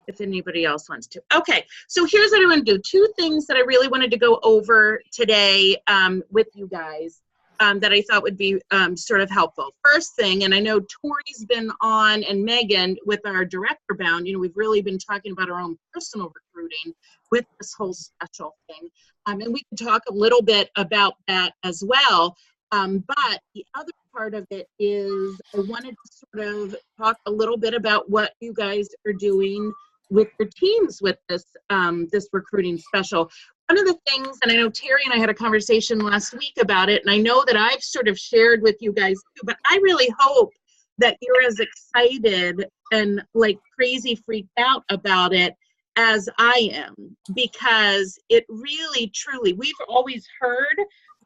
if anybody else wants to. Okay, so here's what I want to do. Two things that I really wanted to go over today with you guys that I thought would be sort of helpful. First thing, and I know Tori's been on, and Megan with our Director Bound, we've really been talking about our own personal recruiting with this whole special thing. And we can talk a little bit about that as well. But the other part of it is I wanted to sort of talk a little bit about what you guys are doing with your teams with this this recruiting special. One of the things, and I know Terry and I had a conversation last week about it, and I know that I've sort of shared with you guys too, but I really hope that you're as excited and like crazy freaked out about it as I am, because it really, truly, we've always heard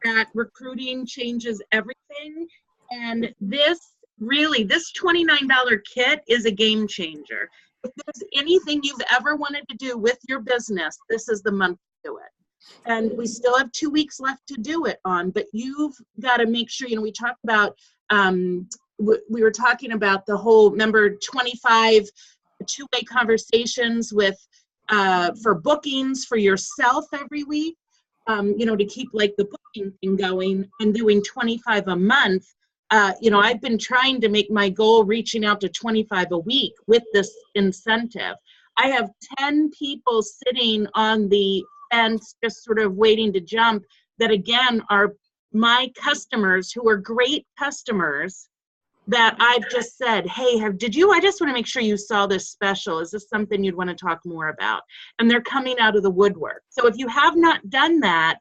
that recruiting changes everything. And this really, this $29 kit is a game changer. If there's anything you've ever wanted to do with your business, this is the month to do it. And we still have 2 weeks left to do it on, but you've got to make sure, we talked about, we were talking about the whole, remember 25 two-way conversations with, for bookings for yourself every week. To keep like the booking thing going and doing 25 a month. I've been trying to make my goal reaching out to 25 a week with this incentive. I have 10 people sitting on the fence, just sort of waiting to jump, that again are my customers who are great customers that I've just said, hey, I just want to make sure you saw this special. Is this something you'd want to talk more about? And they're coming out of the woodwork. So if you have not done that,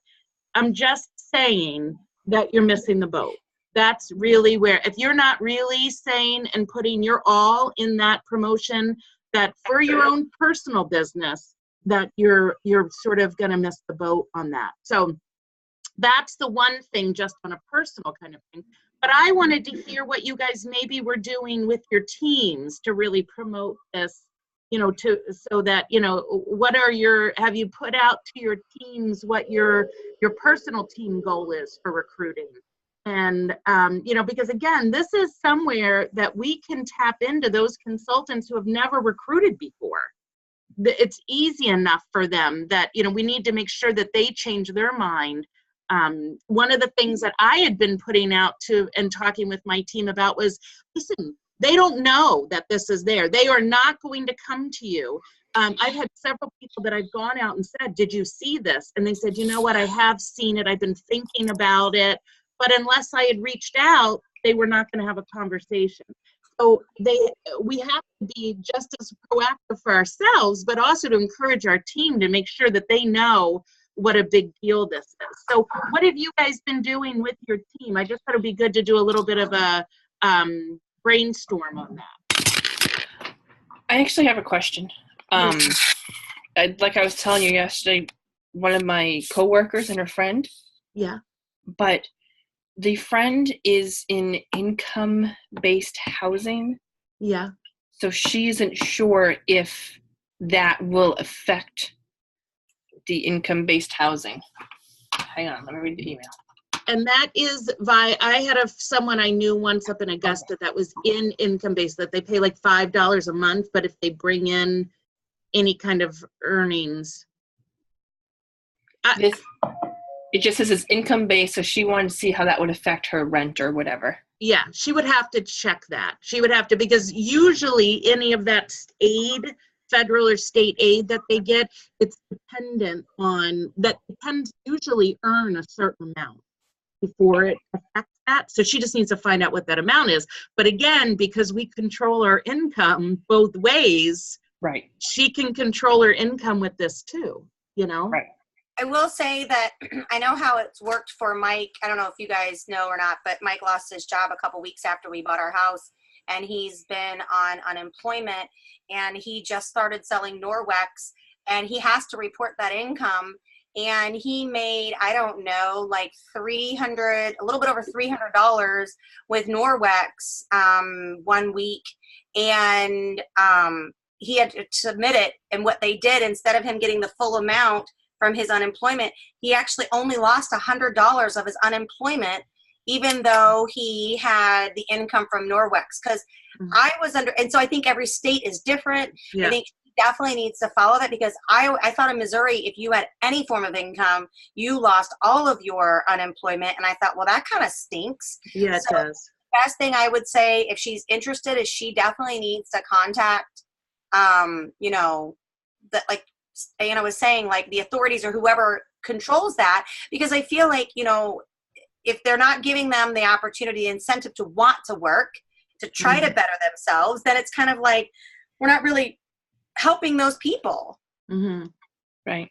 I'm just saying that you're missing the boat. That's really where, if you're not really saying and putting your all in that promotion, that for your own personal business, that you're sort of going to miss the boat on that. So that's the one thing, just on a personal kind of thing. But I wanted to hear what you guys maybe were doing with your teams to really promote this, so that, what are have you put out to your teams what your personal team goal is for recruiting? And, because again, this is somewhere that we can tap into those consultants who have never recruited before. It's easy enough for them that, we need to make sure that they change their mind. One of the things that I had been putting out to and talking with my team about was, listen, they don't know that this is there. They are not going to come to you. I've had several people that I've gone out and said, did you see this? And they said, you know what, I have seen it. I've been thinking about it. But unless I had reached out, they were not going to have a conversation. So we have to be just as proactive for ourselves, but also to encourage our team to make sure that they know what a big deal this is. So what have you guys been doing with your team? I just thought it'd be good to do a little bit of a brainstorm on that. I actually have a question. Like I was telling you yesterday, one of my coworkers and her friend. Yeah. But the friend is in income-based housing. Yeah. So she isn't sure if that will affect the income-based housing. Hang on, let me read the email. And that is I had someone I knew once up in Augusta that was in income-based, that they pay like $5 a month, but if they bring in any kind of earnings. It just says it's income-based, so she wanted to see how that would affect her rent or whatever. Yeah, she would have to check that. She would have to, because usually any of that aid, federal or state aid that they get, it's dependent on, that depends, usually earn a certain amount before it affects that. So she just needs to find out what that amount is. But again, because we control our income both ways, right? She can control her income with this too, Right. I will say that I know how it's worked for Mike. I don't know if you guys know or not, but Mike lost his job a couple weeks after we bought our house, and he's been on unemployment, and he just started selling Norwex, and he has to report that income. And he made, I don't know, like a little bit over $300 with Norwex 1 week. And he had to submit it. And what they did, instead of him getting the full amount from his unemployment, he actually only lost $100 of his unemployment, even though he had the income from Norwex. Because I was under, and so I think every state is different. Yeah. I think definitely needs to follow that, because I thought in Missouri, if you had any form of income, you lost all of your unemployment. And I thought, well, that kind of stinks. Yeah, it So does. the best thing I would say, if she's interested, is she definitely needs to contact, you know, like Anna was saying, like the authorities or whoever controls that, because I feel like, you know, if they're not giving them the opportunity, incentive to want to work, to try to better themselves, then it's kind of like we're not really helping those people. Mm-hmm. Right.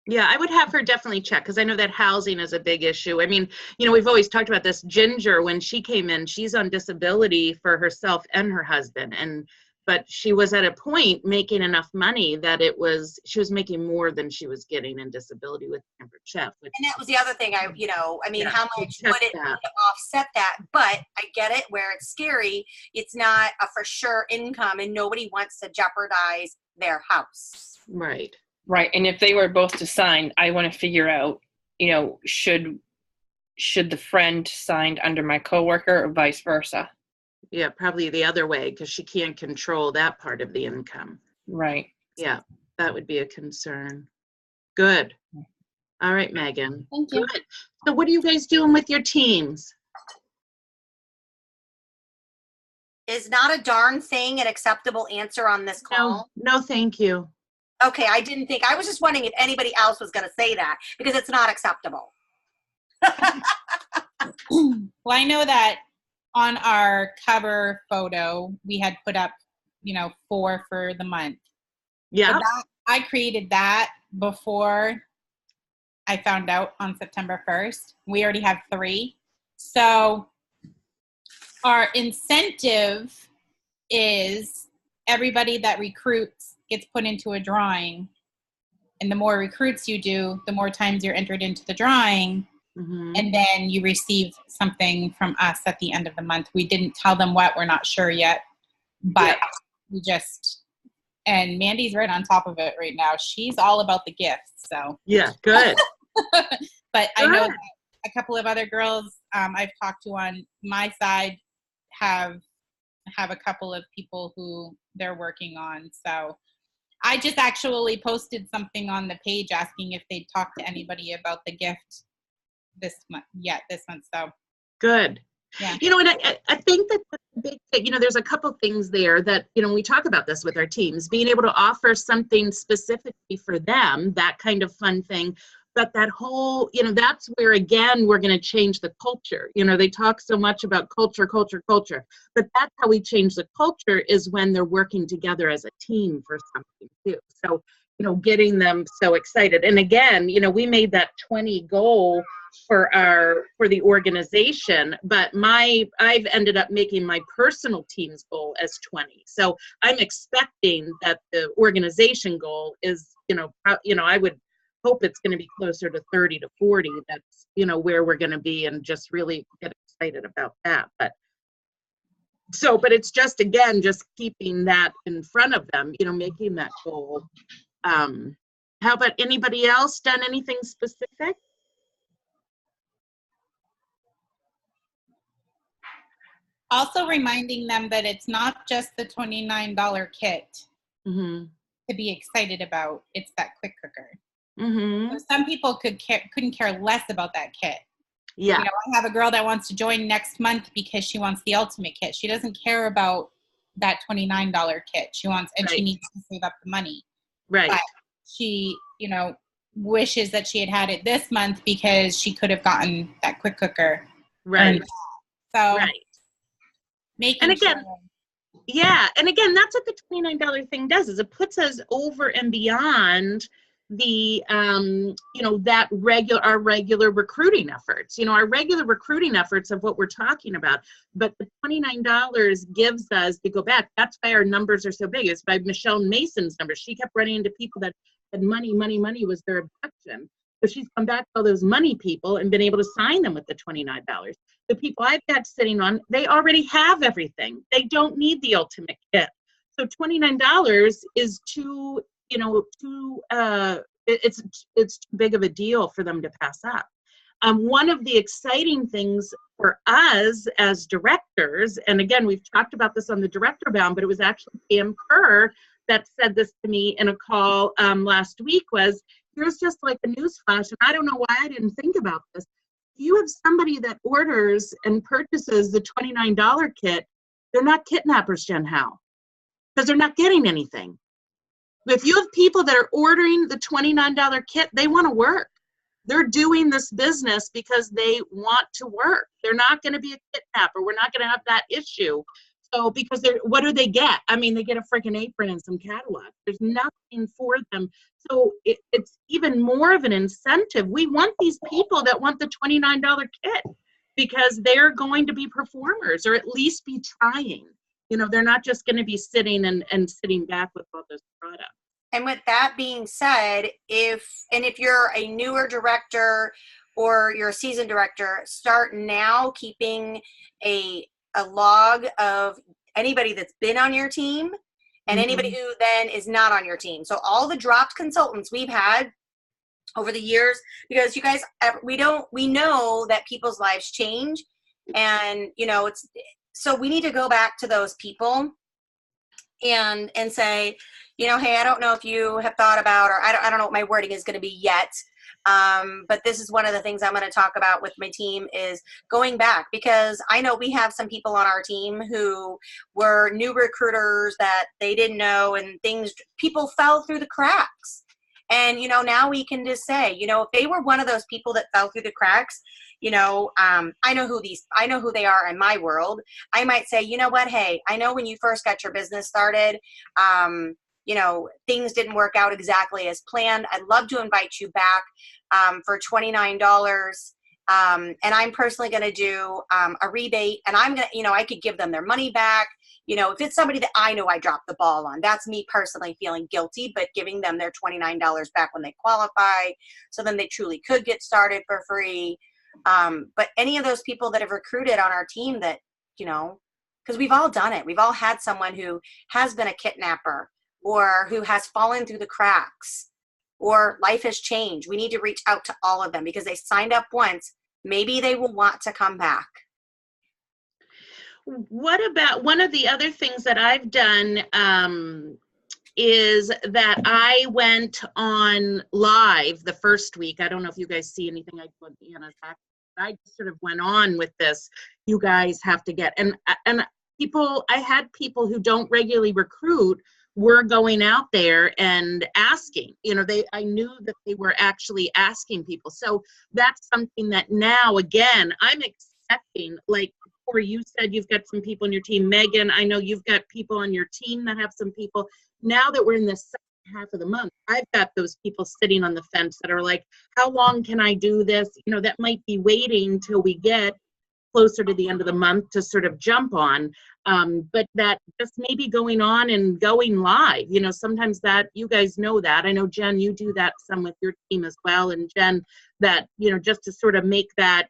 Yeah, I would have her definitely check, because I know that housing is a big issue. I mean, you know, we've always talked about this. Ginger, when she came in, she's on disability for herself and her husband, but she was at a point making enough money that she was making more than she was getting in disability with Pampered Chef. And that was the other thing I mean, Yeah, how so much check would it be that. to offset that? But I get it, where it's scary. It's not a for sure income, and nobody wants to jeopardize their house. Right. Right. And if they were both to sign, I want to figure out, you know, should the friend signed under my coworker or vice versa? Yeah, probably the other way, because she can't control that part of the income. Right. Yeah, that would be a concern. Good. All right, Megan. Thank you. Good. So what are you guys doing with your teams? Is not a darn thing an acceptable answer on this call? No, thank you. Okay, I didn't think. I was just wondering if anybody else was going to say that, because it's not acceptable. Well, I know that on our cover photo, we had put up, 4 for the month. Yeah. But I created that before I found out on September 1st. We already have 3. So our incentive is everybody that recruits gets put into a drawing. And the more recruits you do, the more times you're entered into the drawing. Mm-hmm. And then you receive something from us at the end of the month. We didn't tell them what, we're not sure yet, but we just, and Mandy's right on top of it right now. She's all about the gifts, so. Yeah, good. But I know that a couple of other girls I've talked to on my side have a couple of people who they're working on. So I just actually posted something on the page asking if they'd talk to anybody about the gift this month. So Good. yeah. And I think that the big thing, there's a couple things there that, we talk about this with our teams, being able to offer something specifically for them, that kind of fun thing. But that whole, that's where, again, we're going to change the culture. They talk so much about culture, but that's how we change the culture, is when they're working together as a team for something too. So, getting them so excited. And again, we made that 20 goal for the organization, but I've ended up making my personal team's goal as 20. So I'm expecting that the organization goal is, I would hope it's going to be closer to 30 to 40. That's, where we're going to be, and just really get excited about that. But it's just, again, just keeping that in front of them, making that goal. How about anybody else done anything specific? Also reminding them that it's not just the $29 kit Mm-hmm. to be excited about. It's that quick cooker. Mm-hmm. So some people couldn't care less about that kit. Yeah. I have a girl that wants to join next month because she wants the ultimate kit. She doesn't care about that $29 kit. She wants, and she needs to save up the money. Right. But she, wishes that she had it this month because she could have gotten that quick cooker. Right. So right. making And again, sure. Yeah, and again, that's what the $29 thing does, is it puts us over and beyond the that our regular recruiting efforts. Our regular recruiting efforts of what we're talking about. But the $29 gives us, to go back, that's why our numbers are so big. It's by Michelle Mason's numbers. She kept running into people that had money was their objection. So she's come back to all those money people and been able to sign them with the $29. The people I've got sitting on, they already have everything. They don't need the ultimate kit. So $29 is too it's too big of a deal for them to pass up. One of the exciting things for us as directors, and again, we've talked about this on the Director Bound, but it was actually Pam Kerr that said this to me in a call last week was, here's just like a news flash, and I don't know why I didn't think about this. You have somebody that orders and purchases the $29 kit, they're not kidnappers, Jen Howe, because they're not getting anything. If you have people that are ordering the $29 kit, they want to work. They're doing this business because they want to work. They're not going to be a kidnapper. We're not going to have that issue. So because what do they get? I mean, they get a freaking apron and some catalog. There's nothing for them. So it's even more of an incentive. We want these people that want the $29 kit because they're going to be performers, or at least be trying. You know, they're not just going to be sitting and sitting back with all those products. And with that being said, if you're a newer director or you're a seasoned director, start now keeping a log of anybody that's been on your team and anybody who then is not on your team. So all the dropped consultants we've had over the years, because you guys, we know that people's lives change, and you know, so we need to go back to those people and say, you know, hey, I don't know if you have thought about, or I don't know what my wording is going to be yet. But this is one of the things I'm going to talk about with my team is going back, because I know we have some people on our team who were new recruiters that they didn't know, and people fell through the cracks. And, you know, now we can just say, you know, if they were one of those people that fell through the cracks, you know, I know who they are in my world. I might say, you know what? Hey, I know when you first got your business started, you know, things didn't work out exactly as planned. I'd love to invite you back for $29. And I'm personally going to do a rebate, and I'm going to, you know, I could give them their money back. You know, if it's somebody that I know I dropped the ball on, that's me personally feeling guilty, but giving them their $29 back when they qualify, so then they truly could get started for free. But any of those people that have recruited on our team that, you know, because we've all done it. We've all had someone who has been a kidnapper, or who has fallen through the cracks, or life has changed. We need to reach out to all of them, because they signed up once. Maybe they will want to come back. What about one of the other things that I've done is that I went on live the first week. I don't know if you guys see anything I put Anna's back. I just sort of went on with this. You guys have to get, and people, I had people who don't regularly recruit were going out there and asking, you know, I knew that they were actually asking people. So that's something that now, again, I'm expecting, like, Corey, you said you've got some people on your team. Megan, I know you've got people on your team that have some people. Now that we're in the second half of the month, I've got those people sitting on the fence that are like, how long can I do this? You know, that might be waiting till we get closer to the end of the month to sort of jump on. But that just maybe going on and going live, you know, sometimes that, you guys know that. I know, Jen, you do that some with your team as well. And Jen, that, you know, just to sort of make that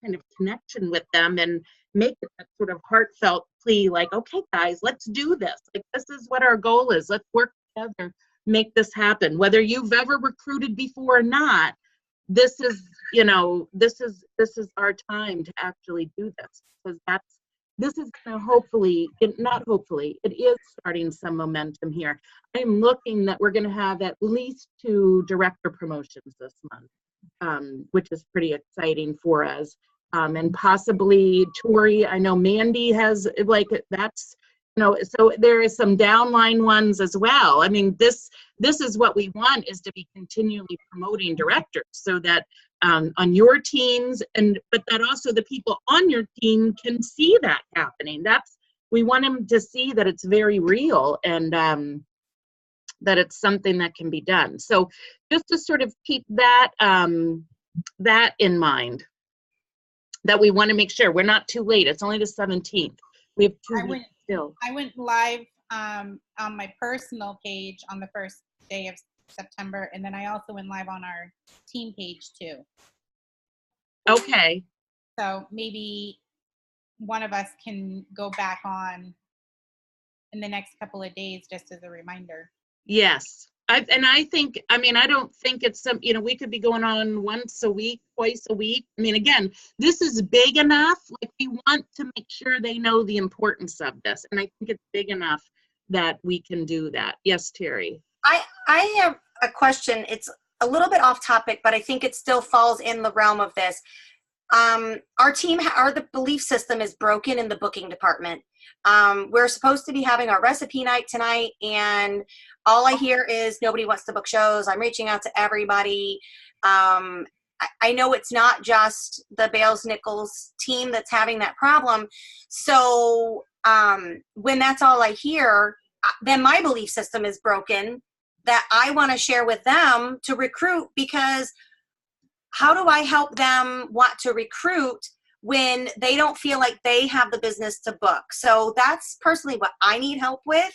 kind of connection with them and make it that sort of heartfelt plea, like, okay, guys, let's do this. Like, this is what our goal is. Let's work together, make this happen. Whether you've ever recruited before or not, this is, you know, this is our time to actually do this, because this is going to it is starting some momentum here. I'm looking that we're going to have at least 2 director promotions this month, which is pretty exciting for us. And possibly Tori, I know Mandy has, like, that's, you know, so there is some downline ones as well. I mean, this is what we want, is to be continually promoting directors, so that on your teams, but that also the people on your team can see that happening. We want them to see that it's very real, and that it's something that can be done. So just to sort of keep that that in mind, that we want to make sure we're not too late. It's only the 17th. We have 2 weeks still. I went live on my personal page on the first day of September, and then I also went live on our team page too. Okay. So maybe one of us can go back on in the next couple of days, just as a reminder. Yes. I think, I mean, I don't think it's some, you know, we could be going on once a week, twice a week. I mean, again, this is big enough. Like, we want to make sure they know the importance of this. And I think it's big enough that we can do that. Yes, Terry. I have a question. It's a little bit off topic, but I think it still falls in the realm of this. Our team, the belief system is broken in the booking department. We're supposed to be having our recipe night tonight, and all I hear is nobody wants to book shows. I'm reaching out to everybody. I know it's not just the Bales Nichols team that's having that problem. So when that's all I hear, then my belief system is broken that I want to share with them to recruit, because how do I help them want to recruit when they don't feel like they have the business to book? So that's personally what I need help with,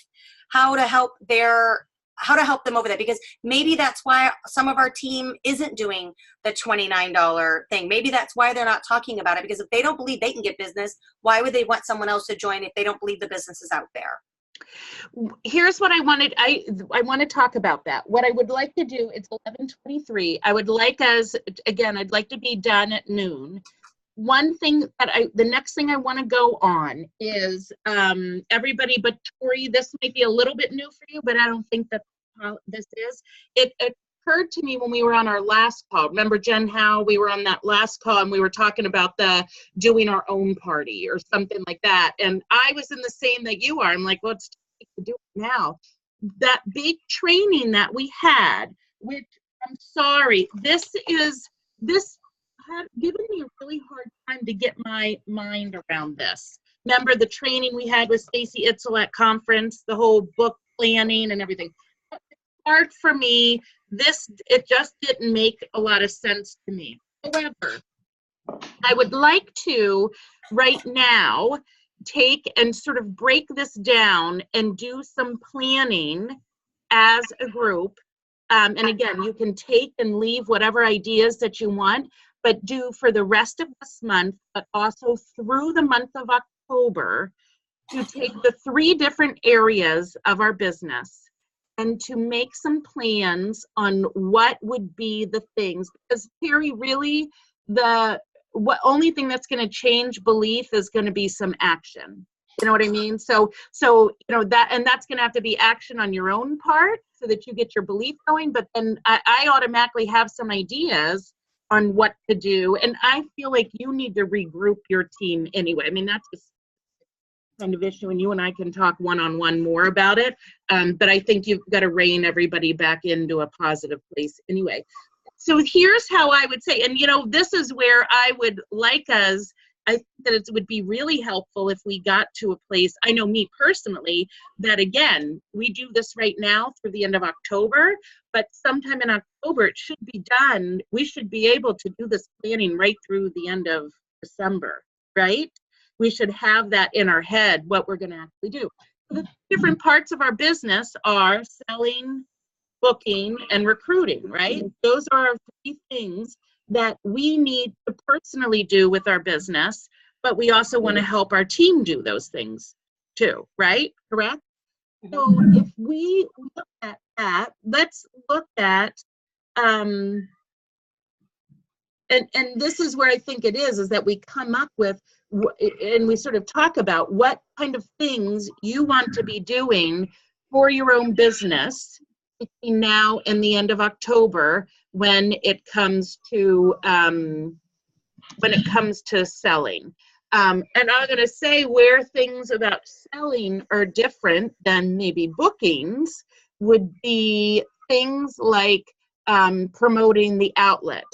how to help them over there, because maybe that's why some of our team isn't doing the $29 thing. Maybe that's why they're not talking about it, because if they don't believe they can get business, why would they want someone else to join if they don't believe the business is out there? Here's what I wanted. I want to talk about that. What I would like to do, it's 11:23. I would like us, again, I'd like to be done at noon. One thing the next thing I want to go on is everybody but Tori, this might be a little bit new for you, but I don't think that this is. It occurred to me when we were on our last call. Remember, Jen, how we were on that last call and we were talking about doing our own party or something like that. And I was in the same that you are. I'm like, well, it's time to do it now. That big training that we had, which I'm sorry, this had given me a really hard time to get my mind around this. Remember the training we had with Stacy Itzel at conference, the whole book planning and everything. It's hard for me. It just didn't make a lot of sense to me. However, I would like to right now take and sort of break this down and do some planning as a group. And again, you can take and leave whatever ideas that you want, but do for the rest of this month, but also through the month of October, to take the 3 different areas of our business and to make some plans on what would be the things. Because Terry, really, the only thing that's going to change belief is going to be some action. You know what I mean? So you know that, and that's going to have to be action on your own part so that you get your belief going. But then I automatically have some ideas on what to do, and I feel like you need to regroup your team anyway. I mean, that's a kind of issue, and you and I can talk one-on-one more about it. But I think you've got to rein everybody back into a positive place anyway. So here's how I would say, and you know, this is where I would like us, I think that it would be really helpful if we got to a place, I know me personally, that again, we do this right now through the end of October, but sometime in October it should be done. We should be able to do this planning right through the end of December, right? We should have that in our head, what we're going to actually do. The different parts of our business are selling, booking, and recruiting, right? Those are our 3 things that we need to personally do with our business, but we also want to help our team do those things too, right? Correct? So if we look at that, let's look at, and this is where I think it is that we come up with, and we sort of talk about what kind of things you want to be doing for your own business between now and the end of October when it comes to selling. And I'm going to say where things about selling are different than maybe bookings would be things like promoting the outlet,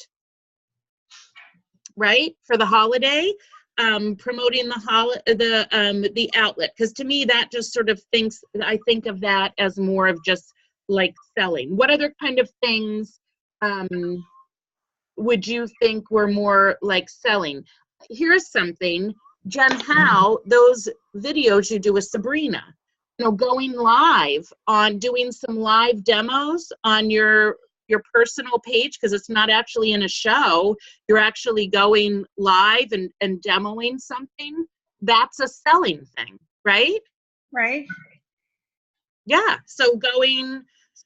right? For the holiday, promoting the outlet, because to me that just sort of I think of that as more of just like selling. What other kind of things would you think were more like selling? Here's something, Jen, how those videos you do with Sabrina, you know, going live on doing some live demos on your personal page, because it's not actually in a show, you're actually going live and demoing something. That's a selling thing, right? Right. Yeah, so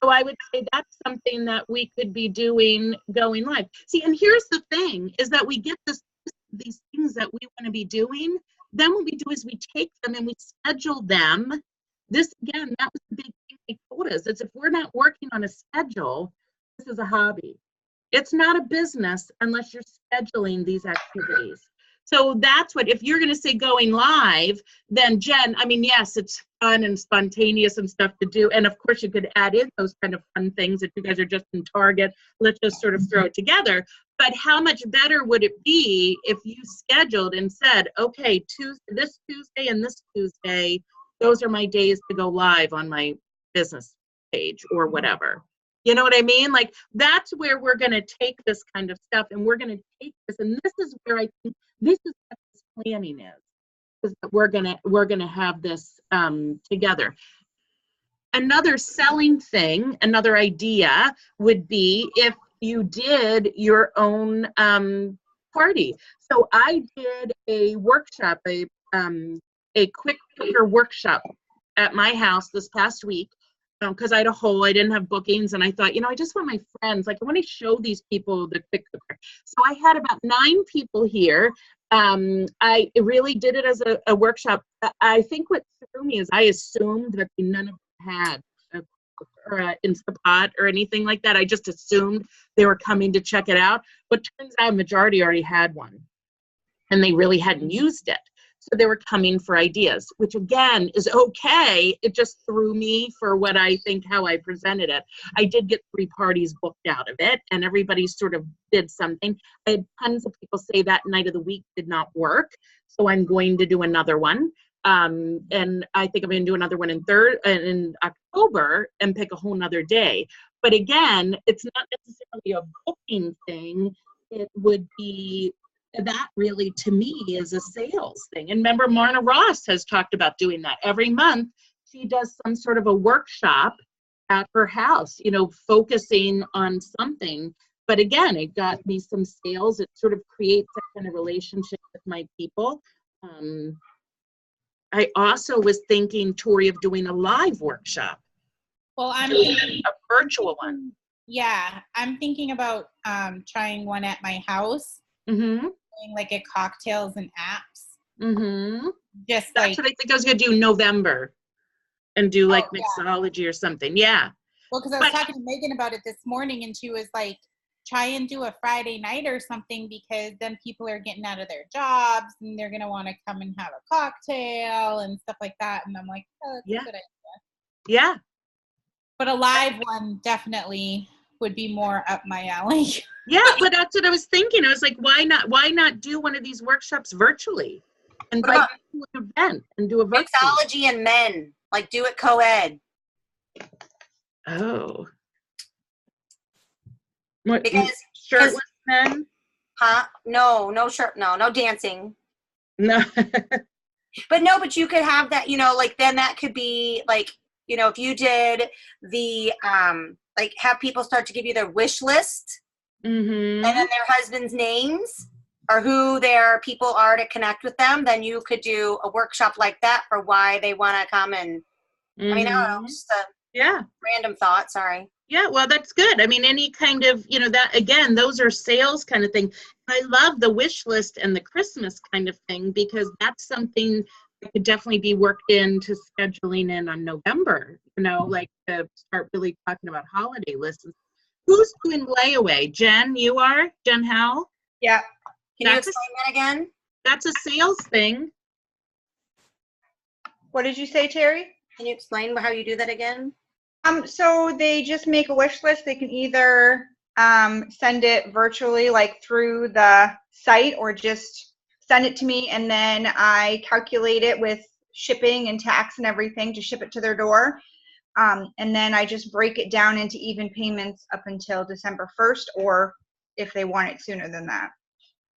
I would say that's something that we could be doing, going live. See, and here's the thing, is that we get these things that we want to be doing, then what we do is we take them and we schedule them This, again, that was the big thing they told us. It's if we're not working on a schedule, this is a hobby. It's not a business unless you're scheduling these activities. So that's what, if you're going to say going live, then Jen, I mean, yes, it's fun and spontaneous and stuff to do. And of course you could add in those kind of fun things if you guys are just in Target, let's just sort of throw it together. But how much better would it be if you scheduled and said, okay, this Tuesday and this Tuesday, those are my days to go live on my business page or whatever. You know what I mean? Like, that's where we're going to take this kind of stuff, and we're going to take this, and this is where I think this is what this planning is that we're gonna have this together. Another selling thing, another idea would be if you did your own party. So I did a workshop, a quick cooker workshop at my house this past week. Because I had a hole, I didn't have bookings, and I thought, I just want my friends, like I want to show these people the quick cooker. So I had about 9 people here. I really did it as a workshop. I think what threw me is I assumed that none of them had a Instapot or anything like that. I just assumed they were coming to check it out. But turns out a majority already had one, and they really hadn't used it. So they were coming for ideas, which again is okay. It just threw me for what I think, how I presented it. I did get 3 parties booked out of it, and everybody sort of did something. I had tons of people say that night of the week did not work. So I'm going to do another one. And I think I'm going to do another one in October and pick a whole nother day. But again, it's not necessarily a booking thing. It would be, that really to me is a sales thing. And remember, Marna Ross has talked about doing that. Every month she does some sort of a workshop at her house, focusing on something. But again, it got me some sales. It sort of creates that kind of relationship with my people. I also was thinking, Tori, of doing a live workshop. Well, I'm thinking a virtual one. Yeah, I'm thinking about trying one at my house. Mm-hmm. Doing like a cocktails and apps. Mm-hmm. Just that's what I think I was gonna do November, and do like mixology or something. Yeah. Well, because I was talking to Megan about it this morning, and she was like, try and do a Friday night or something, because then people are getting out of their jobs and they're gonna want to come and have a cocktail and stuff like that. And I'm like, oh, that's a good idea. Yeah. But a live one definitely would be more up my alley. Yeah, but that's what I was thinking. I was like, why not do one of these workshops virtually? And do an event and do a virtual. Mixology and men, like do it co-ed. Oh. What, because shirtless men? Huh? No shirt, no dancing. No. But you could have that, like then that could be like, if you did the like have people start to give you their wish list. Mm-hmm. And then their husband's names or who their people are to connect with them, then you could do a workshop like that for why they want to come. And I mean, I don't know, just a random thought. Sorry. Yeah, well, that's good. I mean, any kind of, that, again, those are sales kind of thing. I love the wish list and the Christmas kind of thing, because that's something that could definitely be worked into scheduling in on November, like to start really talking about holiday lists. Who's doing layaway? Jen, you are? Jen Howell? Yeah. Can you explain that again? That's a sales thing. What did you say, Terry? Can you explain how you do that again? So they just make a wish list. They can either send it virtually, like through the site, or just send it to me, and then I calculate it with shipping and tax and everything to ship it to their door. And then I just break it down into even payments up until December 1st, or if they want it sooner than that.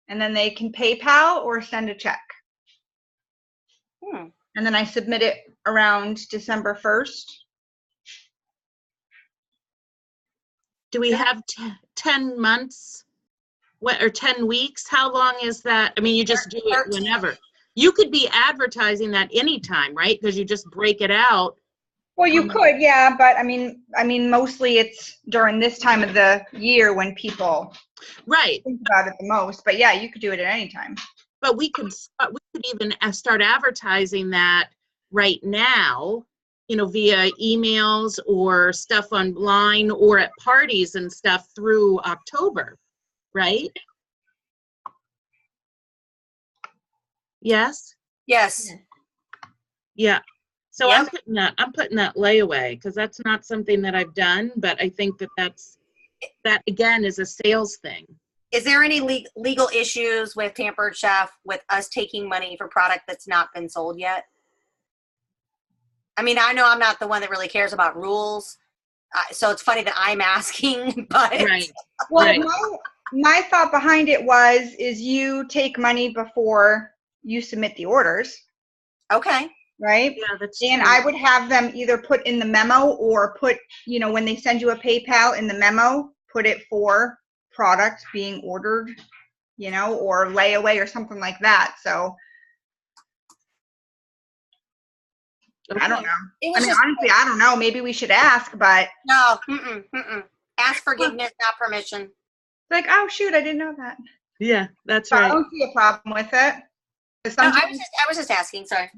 And then they can PayPal or send a check. And then I submit it around December 1st. Do we have 10 months or 10 weeks? How long is that? I mean, you just do it whenever. You could be advertising that anytime, right? Because you just break it out. Well, you could, yeah, but I mean, mostly it's during this time of the year when people think about it the most. But yeah, you could do it at any time. But we could even start advertising that right now, via emails or stuff online or at parties and stuff through October, right? Yes? Yes. Yeah. So Yep. I'm putting that layaway because that's not something that I've done, but I think that again is a sales thing. Is there any legal issues with Pampered Chef with us taking money for product that's not been sold yet? I mean, I know I'm not the one that really cares about rules, so it's funny that I'm asking, but Right. Well, Right. my thought behind it is you take money before you submit the orders, okay. right? Yeah, that's And true. I would have them either put in the memo or put, when they send you a PayPal in the memo, put it for product being ordered, or layaway or something like that. So I don't know. It I was mean, honestly, I don't know. Maybe we should ask, but no, ask forgiveness, not permission. like, oh shoot, I didn't know that. Yeah, that's So I right. don't see a problem with it. But No, sometimes, I was just asking. Sorry.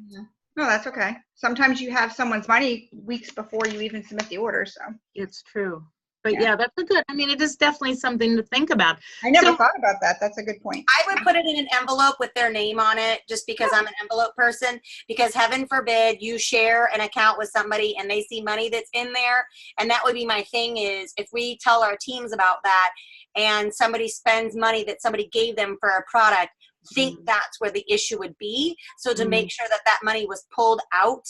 no, that's okay. Sometimes you have someone's money weeks before you even submit the order. So It's true. But Yeah. yeah, that's it is definitely something to think about. I never So- thought about that. That's a good point. I would put it in an envelope with their name on it just because I'm an envelope person, because heaven forbid you share an account with somebody and they see money that's in there. And that would be my thing is if we tell our teams about that and somebody spends money that somebody gave them for a product, I think that's where the issue would be. So to make sure that that money was pulled out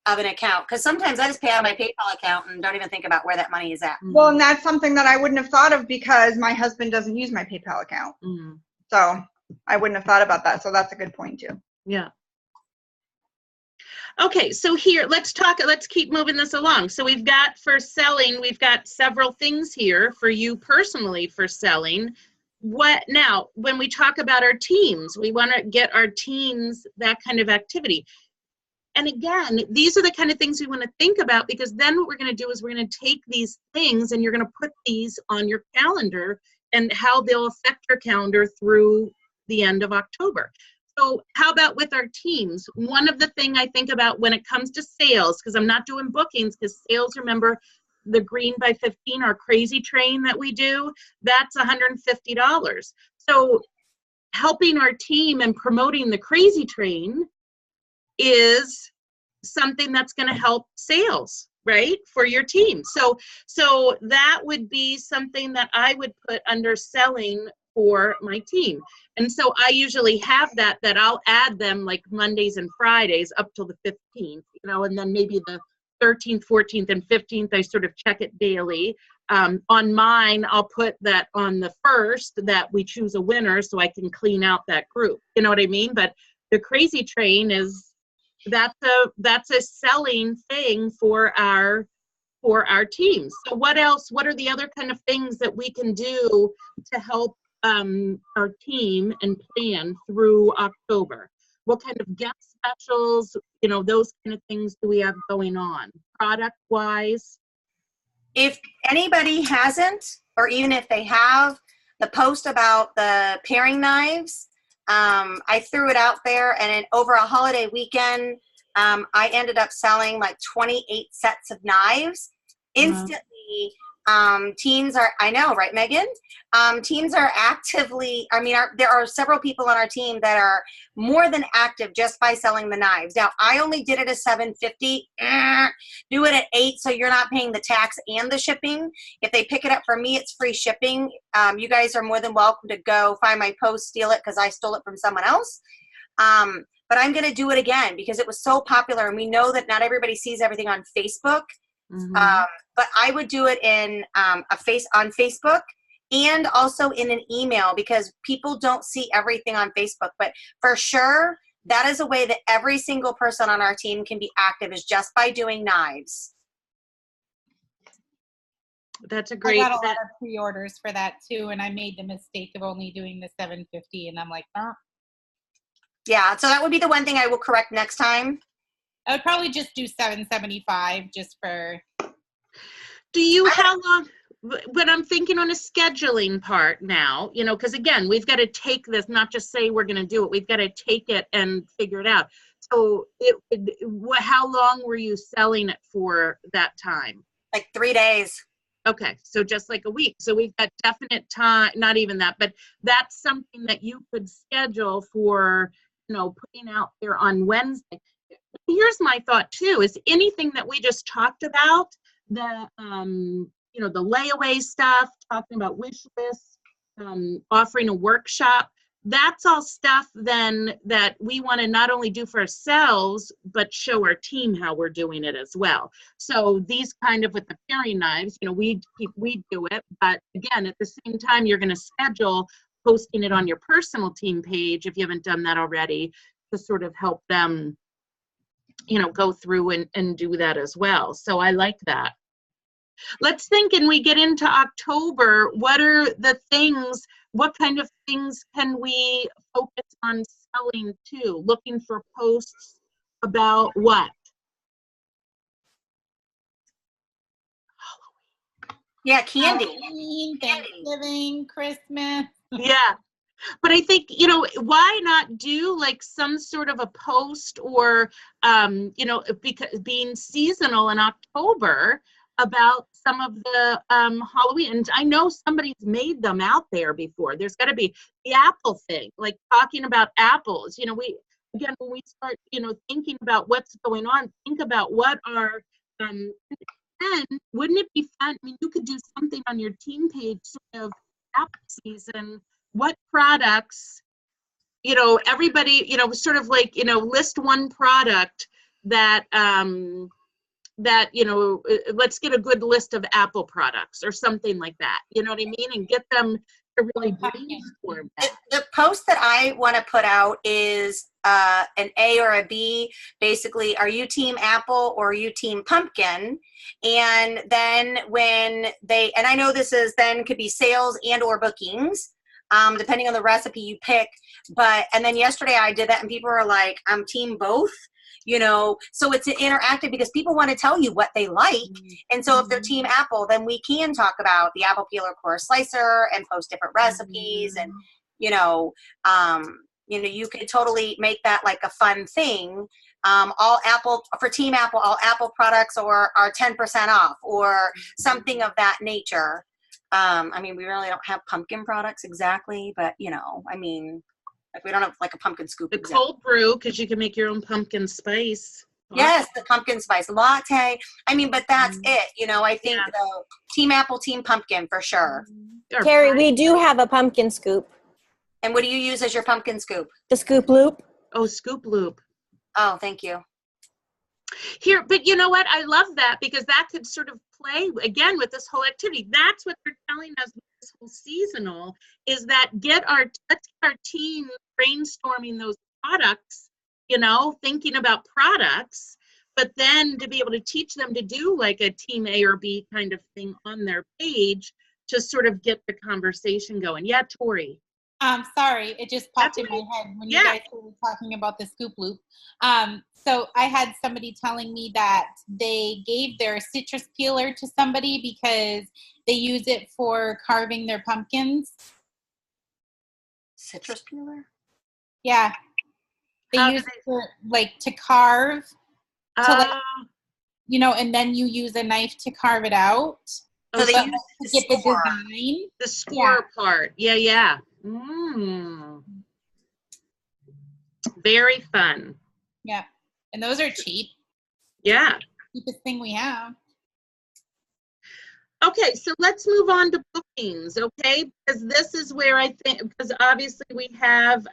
of an account, because sometimes I just pay out of my PayPal account and don't even think about where that money is at. Well, and that's something that I wouldn't have thought of because my husband doesn't use my PayPal account. So I wouldn't have thought about that. So that's a good point too. Yeah. Okay, so here, let's keep moving this along. So we've got for selling, we've got several things here for you personally for selling. What now, when we talk about our teams, we want to get our teams that kind of activity. And again, these are the kind of things we want to think about, because then what we're going to do is we're going to take these things and you're going to put these on your calendar and how they'll affect your calendar through the end of October. So how about with our teams? One of the things I think about when it comes to sales, because I'm not doing bookings, because sales, remember, the Green by 15, our crazy train that we do, that's $150. So helping our team and promoting the crazy train is something that's going to help sales, right, for your team. So that would be something that I would put under selling for my team. And so I usually have that I'll add them like Mondays and Fridays up till the 15th, and then maybe the 13th, 14th, and 15th, I sort of check it daily. On mine, I'll put that on the 1st that we choose a winner so I can clean out that group. You know what I mean? But the crazy train that's a selling thing for our teams. So what else? What are the other kind of things that we can do to help our team and plan through October? What kind of guest specials, those kind of things do we have going on product wise? If anybody hasn't, or even if they have, the post about the paring knives, I threw it out there, and over a holiday weekend, I ended up selling like 28 sets of knives instantly. Teams are, I know, right, Megan? Teams are actively, there are several people on our team that are more than active just by selling the knives. Now, I only did it at $7.50. Do it at $8, so you're not paying the tax and the shipping. If they pick it up from me, it's free shipping. You guys are more than welcome to go find my post, steal it, because I stole it from someone else. But I'm going to do it again because it was so popular, and we know that not everybody sees everything on Facebook. But I would do it in on Facebook and also in an email, because people don't see everything on Facebook. But for sure, that is a way that every single person on our team can be active, is just by doing knives. That's a great. I got a lot of pre-orders for that too, and I made the mistake of only doing the $7.50, and I'm like, huh? Yeah, so that would be the one thing I will correct next time. I would probably just do $7.75 just for. Do you, how long, but I'm thinking on a scheduling part now, because again, we've got to take this, not just say we're going to do it. We've got to take it and figure it out. So how long were you selling it for that time? Like 3 days. Okay, so just like a week. So we've got definite time, not even that, but that's something that you could schedule for, putting out there on Wednesday. Here's my thought too, is anything that we just talked about, the layaway stuff, talking about wish lists, offering a workshop, that's all stuff then that we want to not only do for ourselves, but show our team how we're doing it as well. So these kind of with the paring knives, we do it, but again, at the same time, you're going to schedule posting it on your personal team page if you haven't done that already, to sort of help them, go through and do that as well. So I like that. Let's think, and we get into October, what are the things, what kind of things can we focus on selling to? Looking for posts about what? Yeah, candy. Halloween, Thanksgiving, Christmas. Yeah. But I think, why not do like some sort of a post or, because being seasonal in October about some of the Halloween. And I know somebody's made them out there before. There's got to be the apple thing, like talking about apples. When we start, thinking about what's going on, think about what are, and wouldn't it be fun? I mean, you could do something on your team page, sort of apple season. What products, everybody, sort of like, list one product that, let's get a good list of Apple products or something like that. You know what I mean? And get them to really brainstorm that. The post that I want to put out is an A or a B. Basically, are you team apple or are you team pumpkin? And then and I know this is then could be sales and or bookings, depending on the recipe you pick. And then yesterday I did that and people were like, I'm team both. So it's interactive because people want to tell you what they like. And so if they're team apple, then we can talk about the apple peeler core slicer and post different recipes. And, you could totally make that like a fun thing. All apple for team apple, all apple products are 10% off or something of that nature. We really don't have pumpkin products exactly, but like we don't have like a pumpkin scoop. The exactly. cold brew, because you can make your own pumpkin spice. Yes, the pumpkin spice latte. But that's it. I think the team apple, team pumpkin for sure. Carrie, we do have a pumpkin scoop. And what do you use as your pumpkin scoop? The Scoop Loop. Oh, Scoop Loop. Oh, thank you. Here, but you know what? I love that because that could sort of play again with this whole activity. That's what they're telling us with this whole seasonal is that let's get our team brainstorming those products, thinking about products, but then to be able to teach them to do like a team A or B kind of thing on their page to sort of get the conversation going. Yeah, Tori. Sorry, it just popped in my head when you guys were talking about the Scoop Loop. So I had somebody telling me that they gave their citrus peeler to somebody because they use it for carving their pumpkins. Citrus peeler? Yeah. They use it for, to carve, and then you use a knife to carve it out. So they use to get the design. The score part. Yeah. Very fun. Yeah. And those are cheap. Yeah. Cheapest thing we have. Okay, so let's move on to bookings, okay? Because this is where I think, because obviously we have,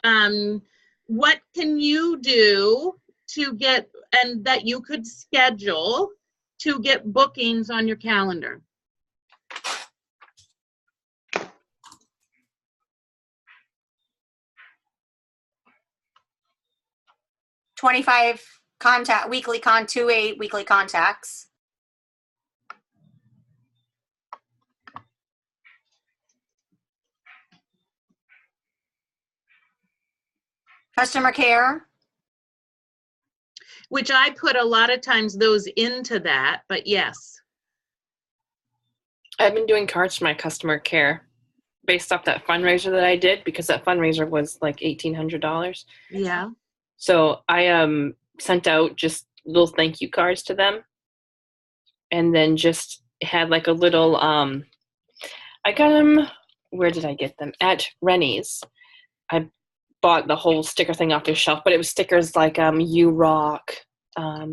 what can you do to get, and that you could schedule to get bookings on your calendar? Weekly contacts. Customer care. Which I put a lot of times those into that, but yes. I've been doing cards for my customer care based off that fundraiser that I did because that fundraiser was like $1,800. Yeah. So I sent out just little thank you cards to them, and then just had like a little I got them, where did I get them? At Rennie's. I bought the whole sticker thing off their shelf, but it was stickers like you rock,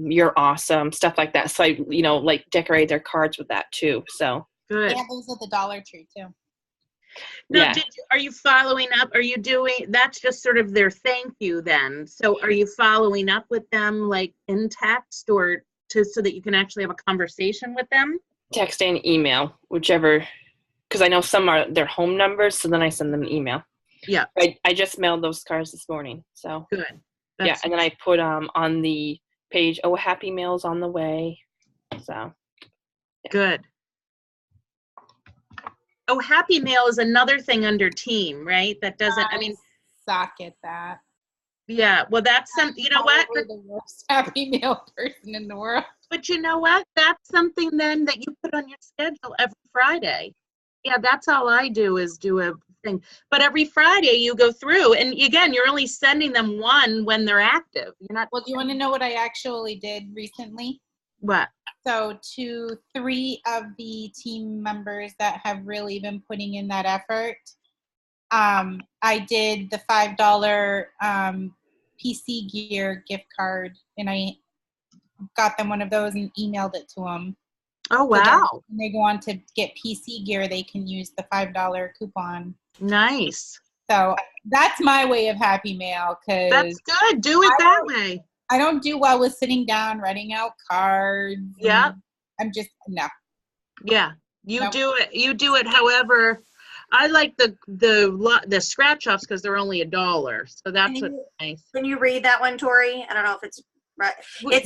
you're awesome, stuff like that. So I, like decorate their cards with that too. So Good. They have those at the Dollar Tree too. Now, yeah. are you following up? Are you doing, that's just sort of their thank you then. So are you following up with them like in text or so that you can actually have a conversation with them? Text and email, whichever, because I know some are their home numbers, so then I send them an email. Yeah. I just mailed those cards this morning, so. Good. Yeah, That's- and then I put on the page, oh, happy mail's on the way, so. Good. Oh, Happy Mail is another thing under team, right? That doesn't, I mean, suck at that. yeah, well, that's some, you know what? Probably the worst Happy Meal person in the world. But you know what? That's something then that you put on your schedule every Friday. Yeah, that's all I do is do a thing. But every Friday you go through, and again, you're only sending them one when they're active. You're not. Well, do you want to know what I actually did recently? What? So to 3 of the team members that have really been putting in that effort, I did the $5 PC Gear gift card, and I got them one of those and emailed it to them. Oh, So then wow. when they go on to get PC Gear, they can use the $5 coupon. Nice. So that's my way of Happy Mail, That's because good. Do it that way. I don't do well with sitting down writing out cards. Yeah. I'm just no. Yeah. You Nope. do it. You do it however. I like the scratch offs because they're only $1. So that's what's nice. Can you read that one, Tori? I don't know if it's right. Well,